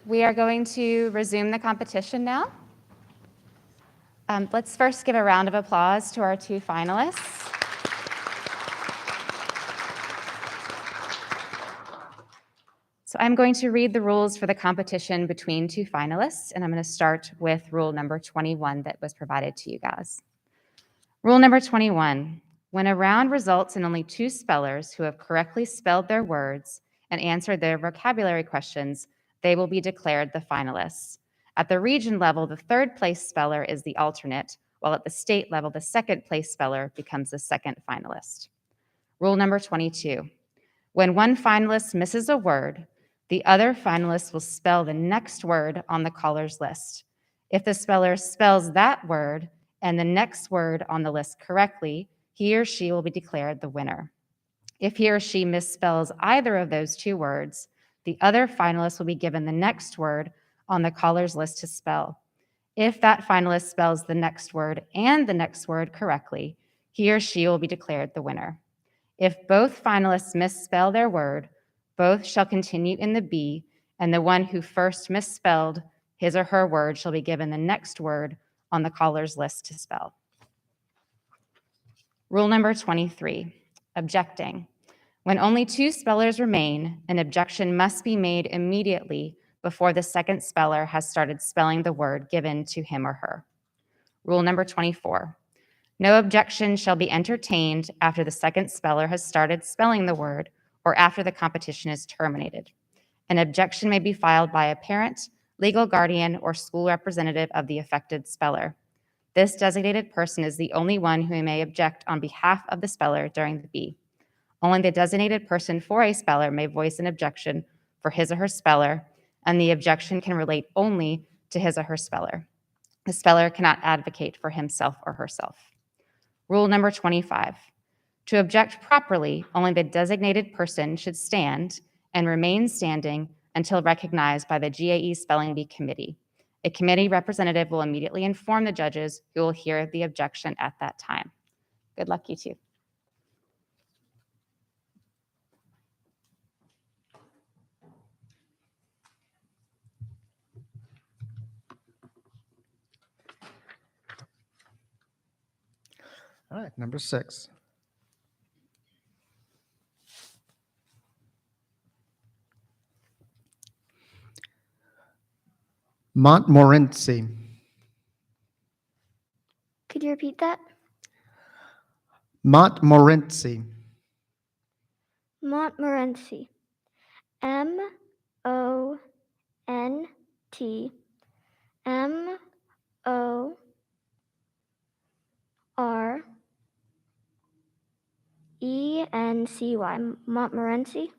We are going to resume the competition now. Let's first give a round of applause to our two finalists. So I'm going to read the rules for the competition between two finalists, and I'm going to start with rule number 21 that was provided to you guys. Rule number 21, when a round results in only two spellers who have correctly spelled their words and answered their vocabulary questions, they will be declared the finalists. At the region level, the third place speller is the alternate, while at the state level, the second place speller becomes the second finalist. Rule number 22, when one finalist misses a word, the other finalist will spell the next word on the caller's list. If the speller spells that word and the next word on the list correctly, he or she will be declared the winner. If he or she misspells either of those two words, the other finalist will be given the next word on the caller's list to spell. If that finalist spells the next word and the next word correctly, he or she will be declared the winner. If both finalists misspell their word, both shall continue in the B, and the one who first misspelled his or her word shall be given the next word on the caller's list to spell. Rule number 23, objecting. When only two spellers remain, an objection must be made immediately before the second speller has started spelling the word given to him or her. Rule number 24, no objection shall be entertained after the second speller has started spelling the word or after the competition is terminated. An objection may be filed by a parent, legal guardian, or school representative of the affected speller. This designated person is the only one who may object on behalf of the speller during the B. Only the designated person for a speller may voice an objection for his or her speller, and the objection can relate only to his or her speller. The speller cannot advocate for himself or herself. Rule number 25, to object properly, only the designated person should stand and remain standing until recognized by the GAE Spelling Bee Committee. A committee representative will immediately inform the judges who will hear the objection at that time. Good luck, you two. All right, number 6. Montmorency. Could you repeat that? Montmorency. Montmorency. Montmorency. Montmorency.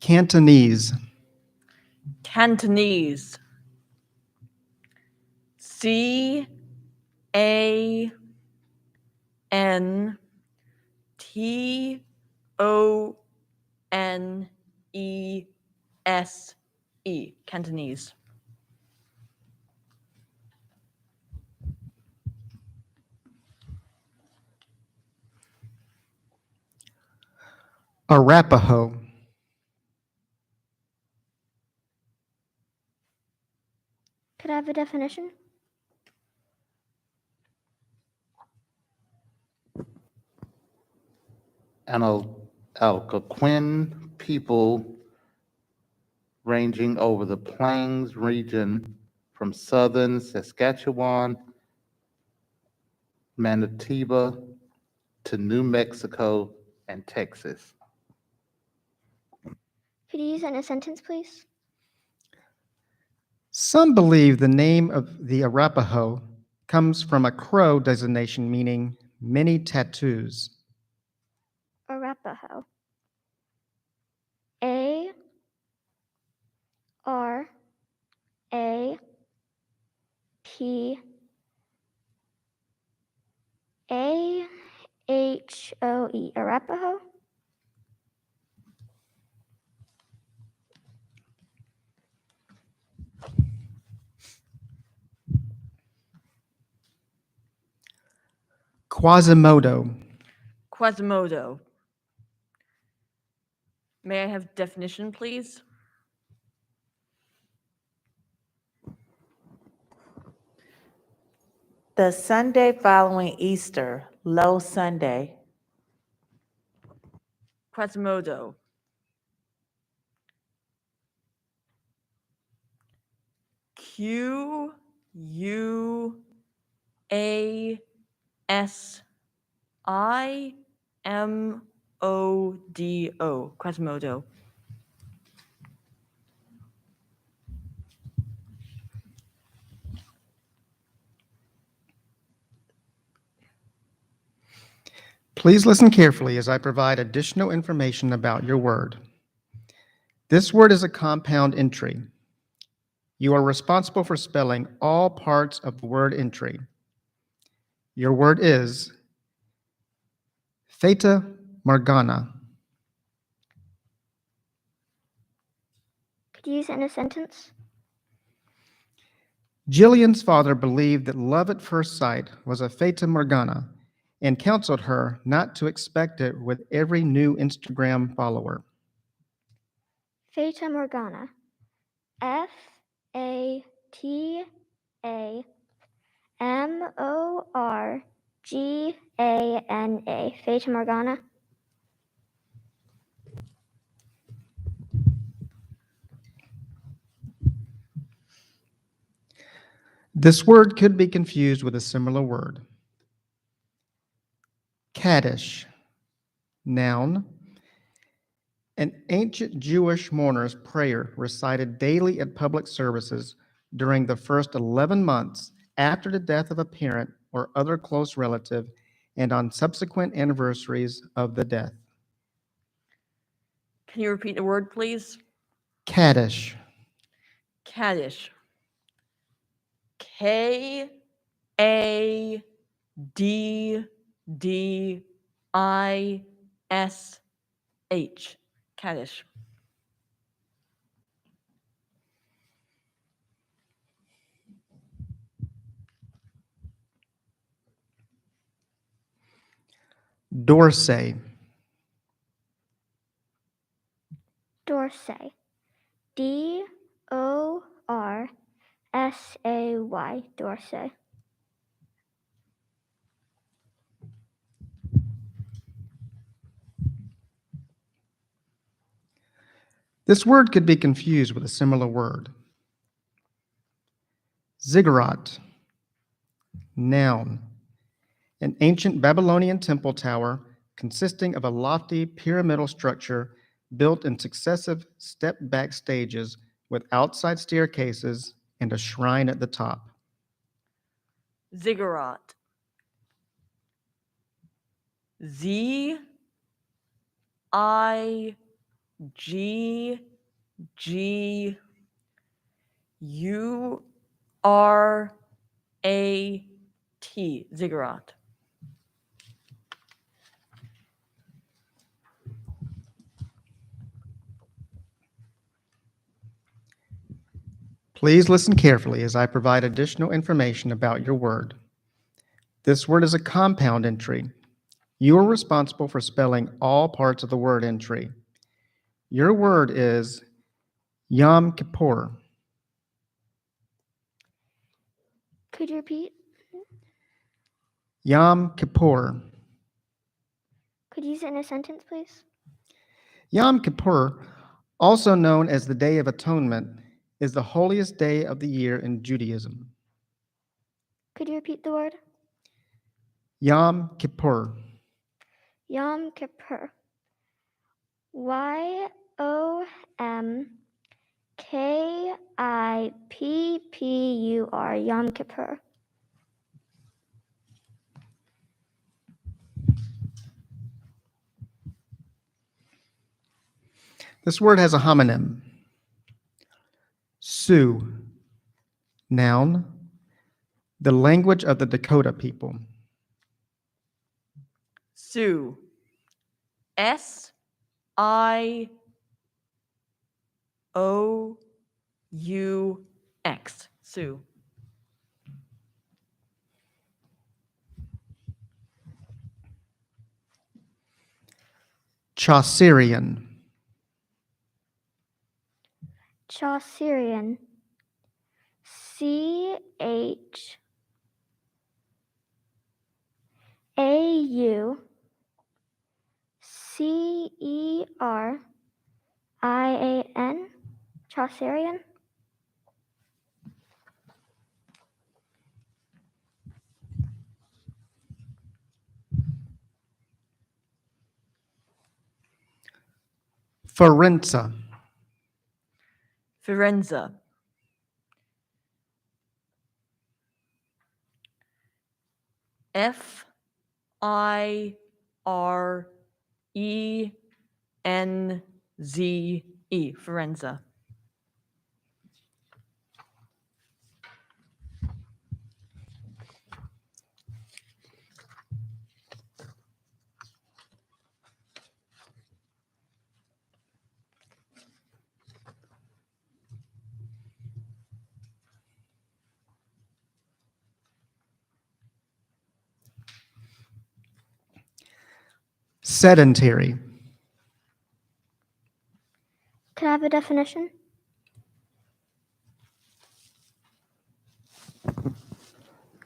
Cantonese. Cantonese. CANTONESE. Cantonese. Arapaho. Could I have a definition? An Algonquin people ranging over the Plains region from southern Saskatchewan, Manitoba to New Mexico and Texas. Could you use that in a sentence, please? Some believe the name of the Arapaho comes from a Crow designation meaning many tattoos. Arapaho. A R A P A H O E. Arapaho. Quasimodo. Quasimodo. May I have definition, please? The Sunday following Easter, Low Sunday. Quasimodo. Quasimodo. Quasimodo. Please listen carefully as I provide additional information about your word. This word is a compound entry. You are responsible for spelling all parts of the word entry. Your word is Fata Morgana. Could you use it in a sentence? Jillian's father believed that love at first sight was a Fata Morgana and counseled her not to expect it with every new Instagram follower. Fata Morgana. Fatamorgana. Fata Morgana. This word could be confused with a similar word. Kaddish. Noun. An ancient Jewish mourner's prayer recited daily at public services during the first 11 months after the death of a parent or other close relative and on subsequent anniversaries of the death. Can you repeat the word, please? Kaddish. Kaddish. Kaddish. Kaddish. Dorsey. Dorsey. Dorsay. Dorsey. This word could be confused with a similar word. Ziggurat. Noun. An ancient Babylonian temple tower consisting of a lofty pyramidal structure built in successive step-back stages with outside staircases and a shrine at the top. Ziggurat. Ziggurat. Ziggurat. Please listen carefully as I provide additional information about your word. This word is a compound entry. You are responsible for spelling all parts of the word entry. Your word is Yom Kippur. Could you repeat? Yom Kippur. Could you use it in a sentence, please? Yom Kippur, also known as the Day of Atonement, is the holiest day of the year in Judaism. Could you repeat the word? Yom Kippur. Yom Kippur. YomKippur. Yom Kippur. This word has a homonym. Sioux. Noun. The language of the Dakota people. Sioux. S-I-O-U-X. Sioux. Chaucerian. Chaucerian. Chaucerian. Chaucerian. Forenza. Firenze. Firenze. Firenze. Sedentary. Could I have a definition?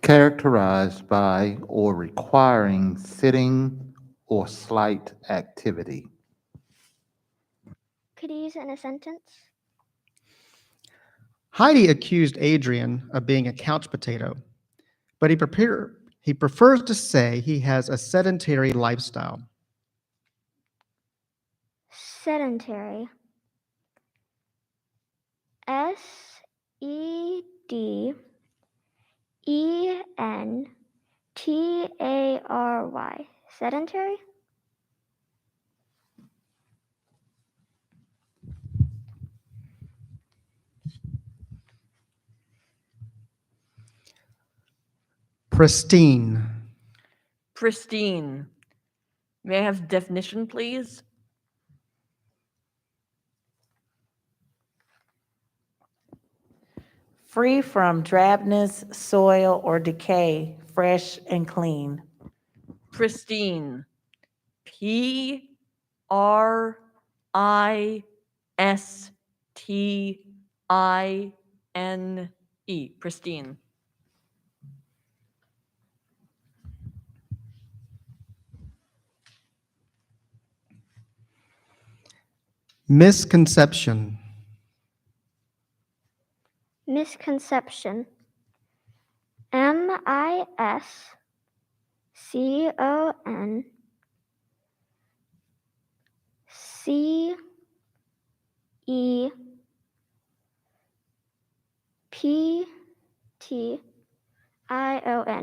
Characterized by or requiring sitting or slight activity. Could you use it in a sentence? Heidi accused Adrian of being a couch potato, but he prefers to say he has a sedentary lifestyle. Sedentary. Sedentary. Sedentary? Pristine. Pristine. May I have definition, please? Free from drabness, soil, or decay, fresh and clean. Pristine. Pristine. Pristine. Misconception. Misconception. Misconception.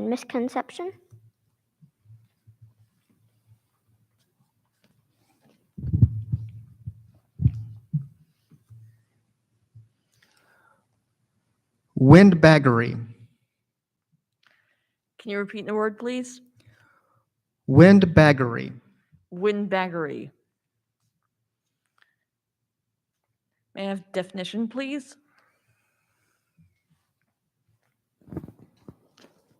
Misconception. Windbaggery. Can you repeat the word, please? Windbaggery. Windbaggery. May I have definition, please?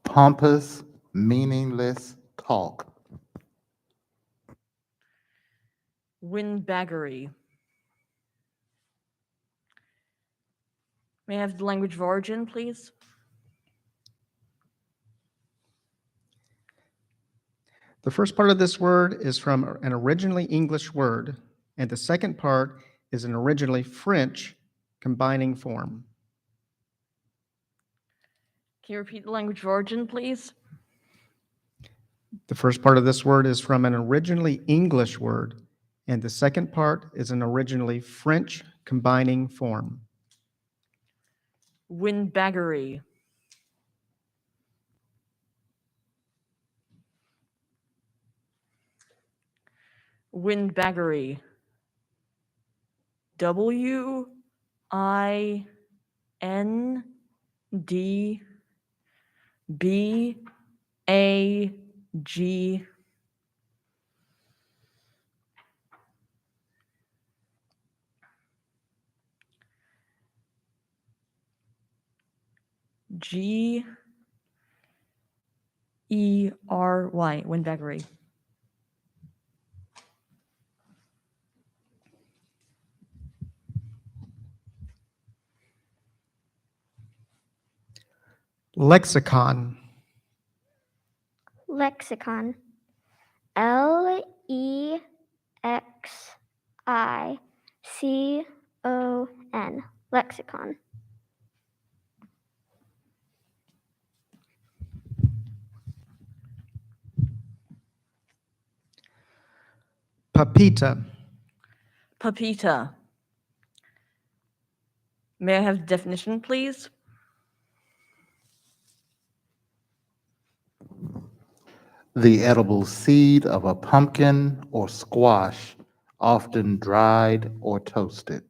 Pompous, meaningless talk. Windbaggery. May I have the language of origin, please? The first part of this word is from an originally English word, and the second part is an originally French combining form. Can you repeat the language of origin, please? The first part of this word is from an originally English word, and the second part is an originally French combining form. Windbaggery. Windbaggery. Windbag. Gery. Windbaggery. Lexicon. Lexicon. Lexicon. Lexicon. Papita. Papita. May I have the definition, please? The edible seed of a pumpkin or squash, often dried or toasted.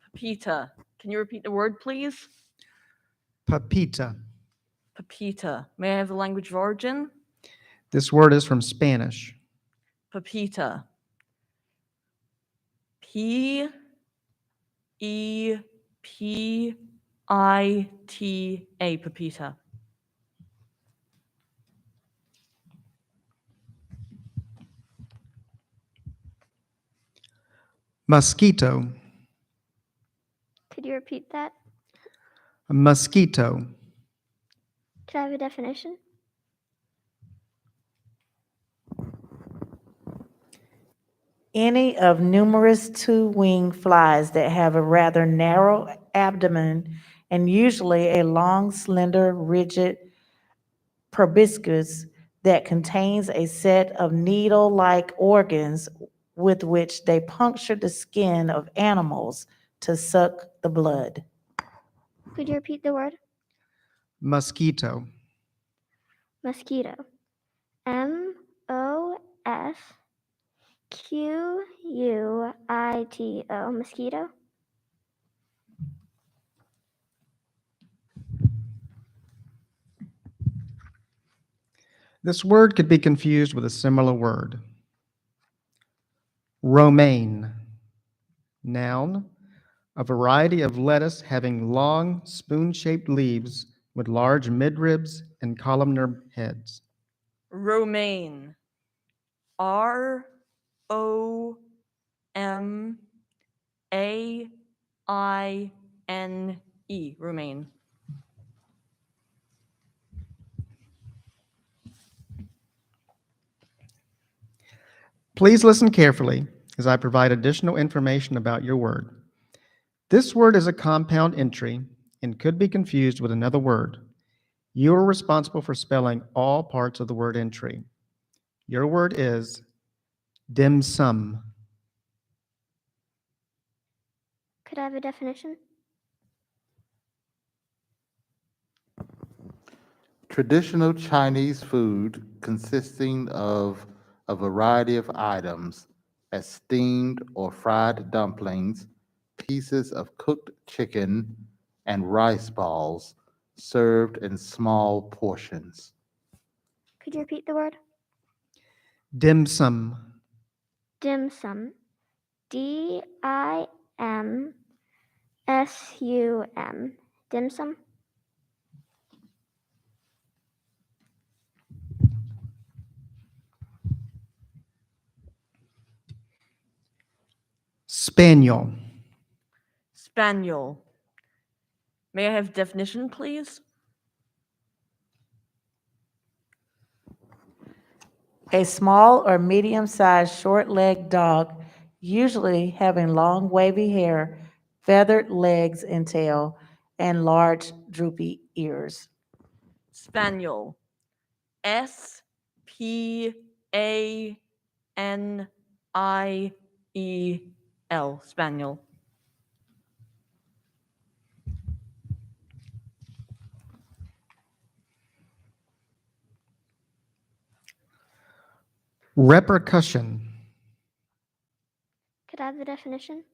Papita. Can you repeat the word, please? Papita. Papita. May I have the language of origin? This word is from Spanish. Papita. P-E-P-I-T-A. Papita. Mosquito. Could you repeat that? Mosquito. Could I have a definition? Any of numerous two-winged flies that have a rather narrow abdomen and usually a long, slender, rigid proboscis that contains a set of needle-like organs with which they puncture the skin of animals to suck the blood. Could you repeat the word? Mosquito. Mosquito. Mosquito. Mosquito. This word could be confused with a similar word. Romaine. Noun, a variety of lettuce having long, spoon-shaped leaves with large midribs and columnar heads. Romaine. R-O-M-A-I-N-E. Romaine. Please listen carefully as I provide additional information about your word. This word is a compound entry and could be confused with another word. You are responsible for spelling all parts of the word entry. Your word is dim sum. Could I have a definition? Traditional Chinese food consisting of a variety of items as steamed or fried dumplings, pieces of cooked chicken, and rice balls served in small portions. Could you repeat the word? Dim sum. Dim sum. D-I-M-S-U-M. Dim sum. Spaniel. Spaniel. May I have definition, please? A small or medium-sized short-legged dog, usually having long wavy hair, feathered legs and tail, and large droopy ears. Spaniel. S-P-A-N-I-E-L. Spaniel. Repercussion. Could I have the definition?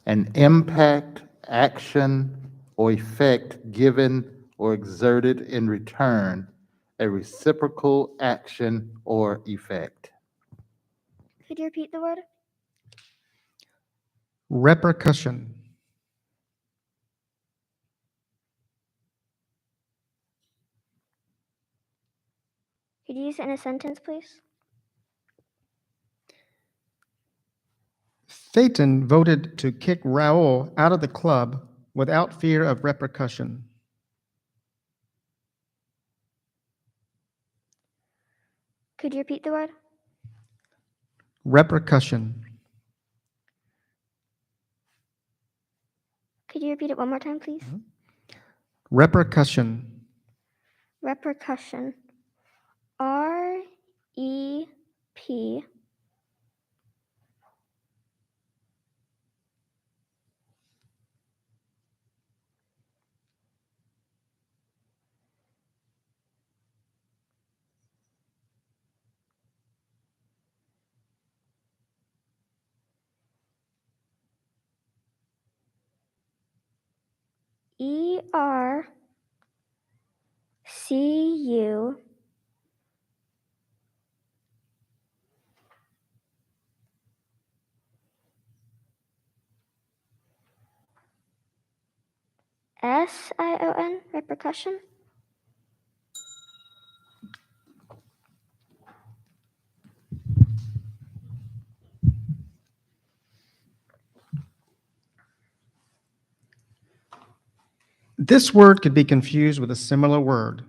An impact, action, or effect given or exerted in return, a reciprocal action or effect. Could you repeat the word? Repercussion. Could you use it in a sentence, please? Phaeton voted to kick Raoul out of the club without fear of repercussion. Could you repeat the word? Repercussion. Could you repeat it one more time, please? Repercussion. Repercussion. R-E-P. E-R-C-U. S-I-O-N, repercussion. This word could be confused with a similar word.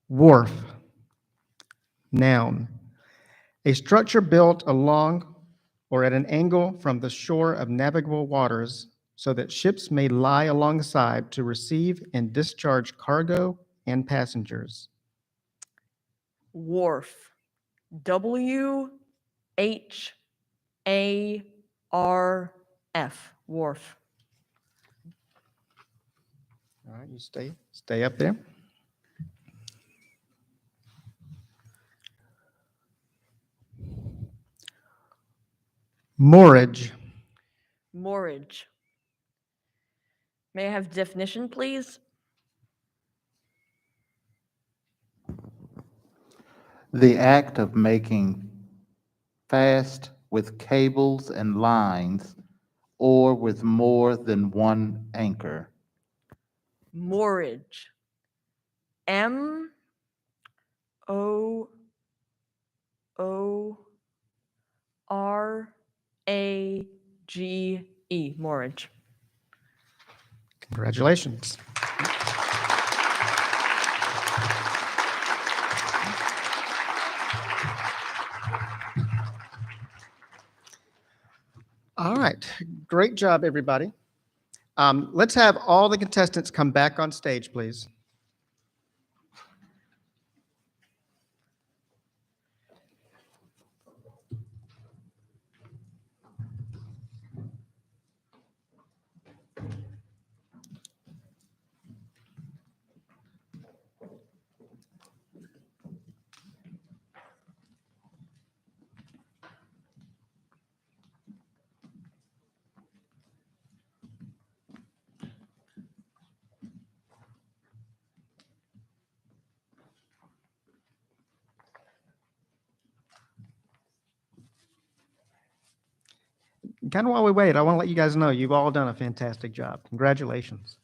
Wharf. Noun. A structure built along or at an angle from the shore of navigable waters so that ships may lie alongside to receive and discharge cargo and passengers. Wharf. W-H-A-R-F. Wharf. All right, you stay up there. Moorage. Moorage. May I have definition, please? The act of making fast with cables and lines or with more than one anchor. Moorage. M-O-O-R-A-G-E. Moorage. Congratulations. All right, great job, everybody. Let's have all the contestants come back on stage, please. Kind of while we wait, I want to let you guys know you've all done a fantastic job. Congratulations.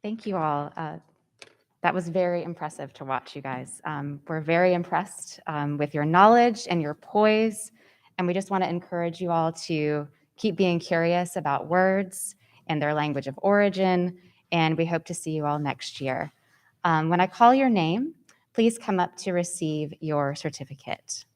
Thank you all. That was very impressive to watch, you guys. We're very impressed with your knowledge and your poise, and we just want to encourage you all to keep being curious about words and their language of origin, and we hope to see you all next year. When I call your name, please come up to receive your certificate.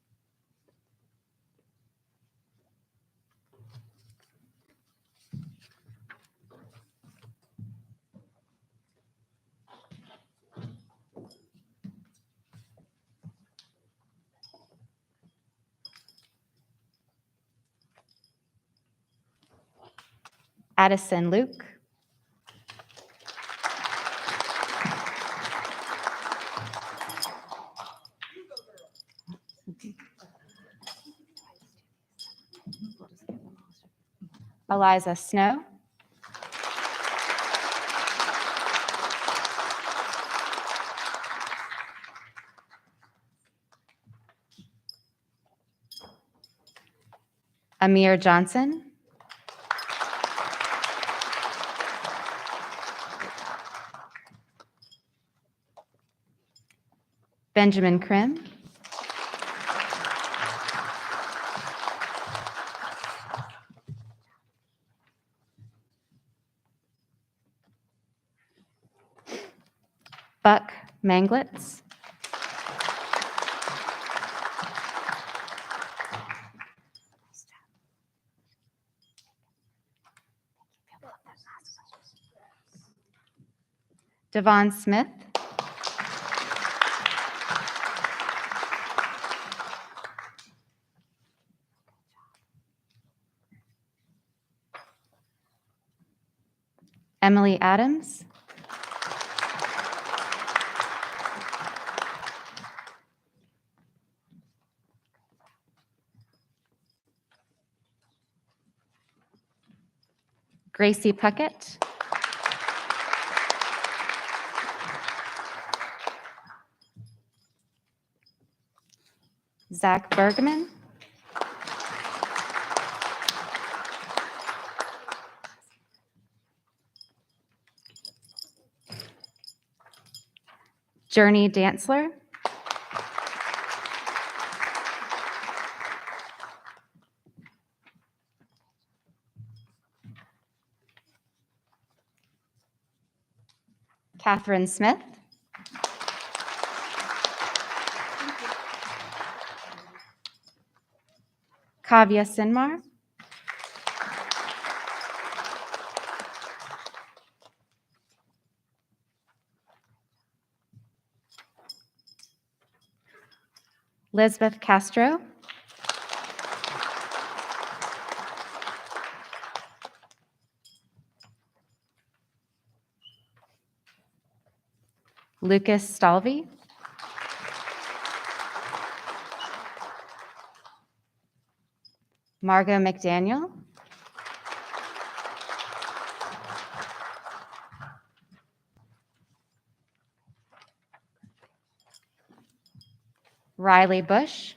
Addison Luke. Eliza Snow. Amir Johnson. Benjamin Krim. Buck Manglitz. Devon Smith. Emily Adams. Gracie Puckett. Zach Bergman. Journey Dantzler. Catherine Smith. Kavya Sinmar. Lisbeth Castro. Lucas Stalvey. Margot McDaniel. Riley Bush.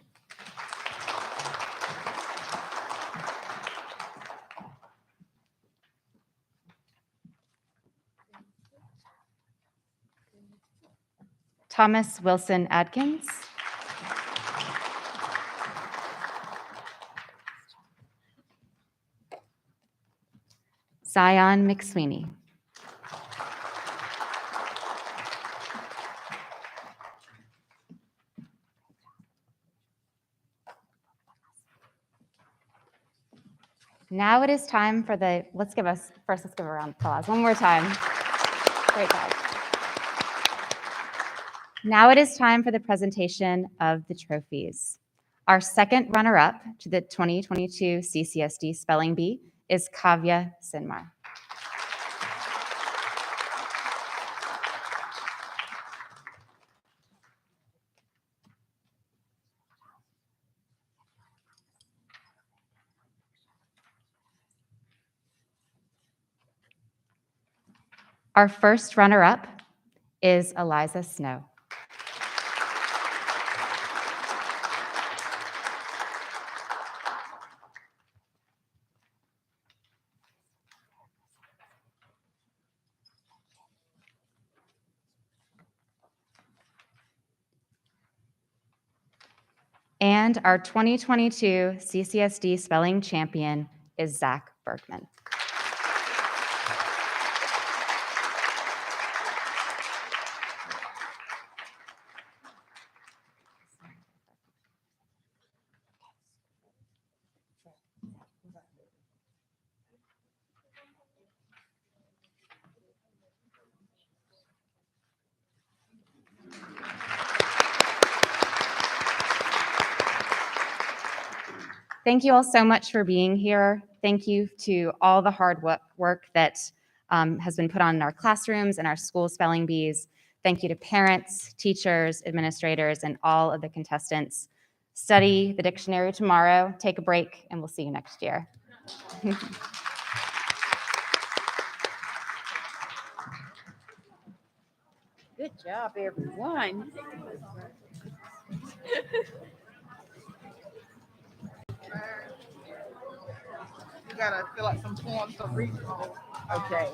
Thomas Wilson Adkins. Zion McSweeney. Now it is time for let's give a round of applause one more time. Great job. Now it is time for the presentation of the trophies. Our second runner-up to the 2022 CCSD Spelling Bee is Kavya Sinmar. Our first runner-up is Eliza Snow. And our 2022 CCSD Spelling Champion is Zach Bergman. Thank you all so much for being here. Thank you to all the hard work that has been put on in our classrooms and our school spelling bees. Thank you to parents, teachers, administrators, and all of the contestants. Study the dictionary tomorrow, take a break, and we'll see you next year. Good job, everyone. gotta fill out some forms for regional. Okay.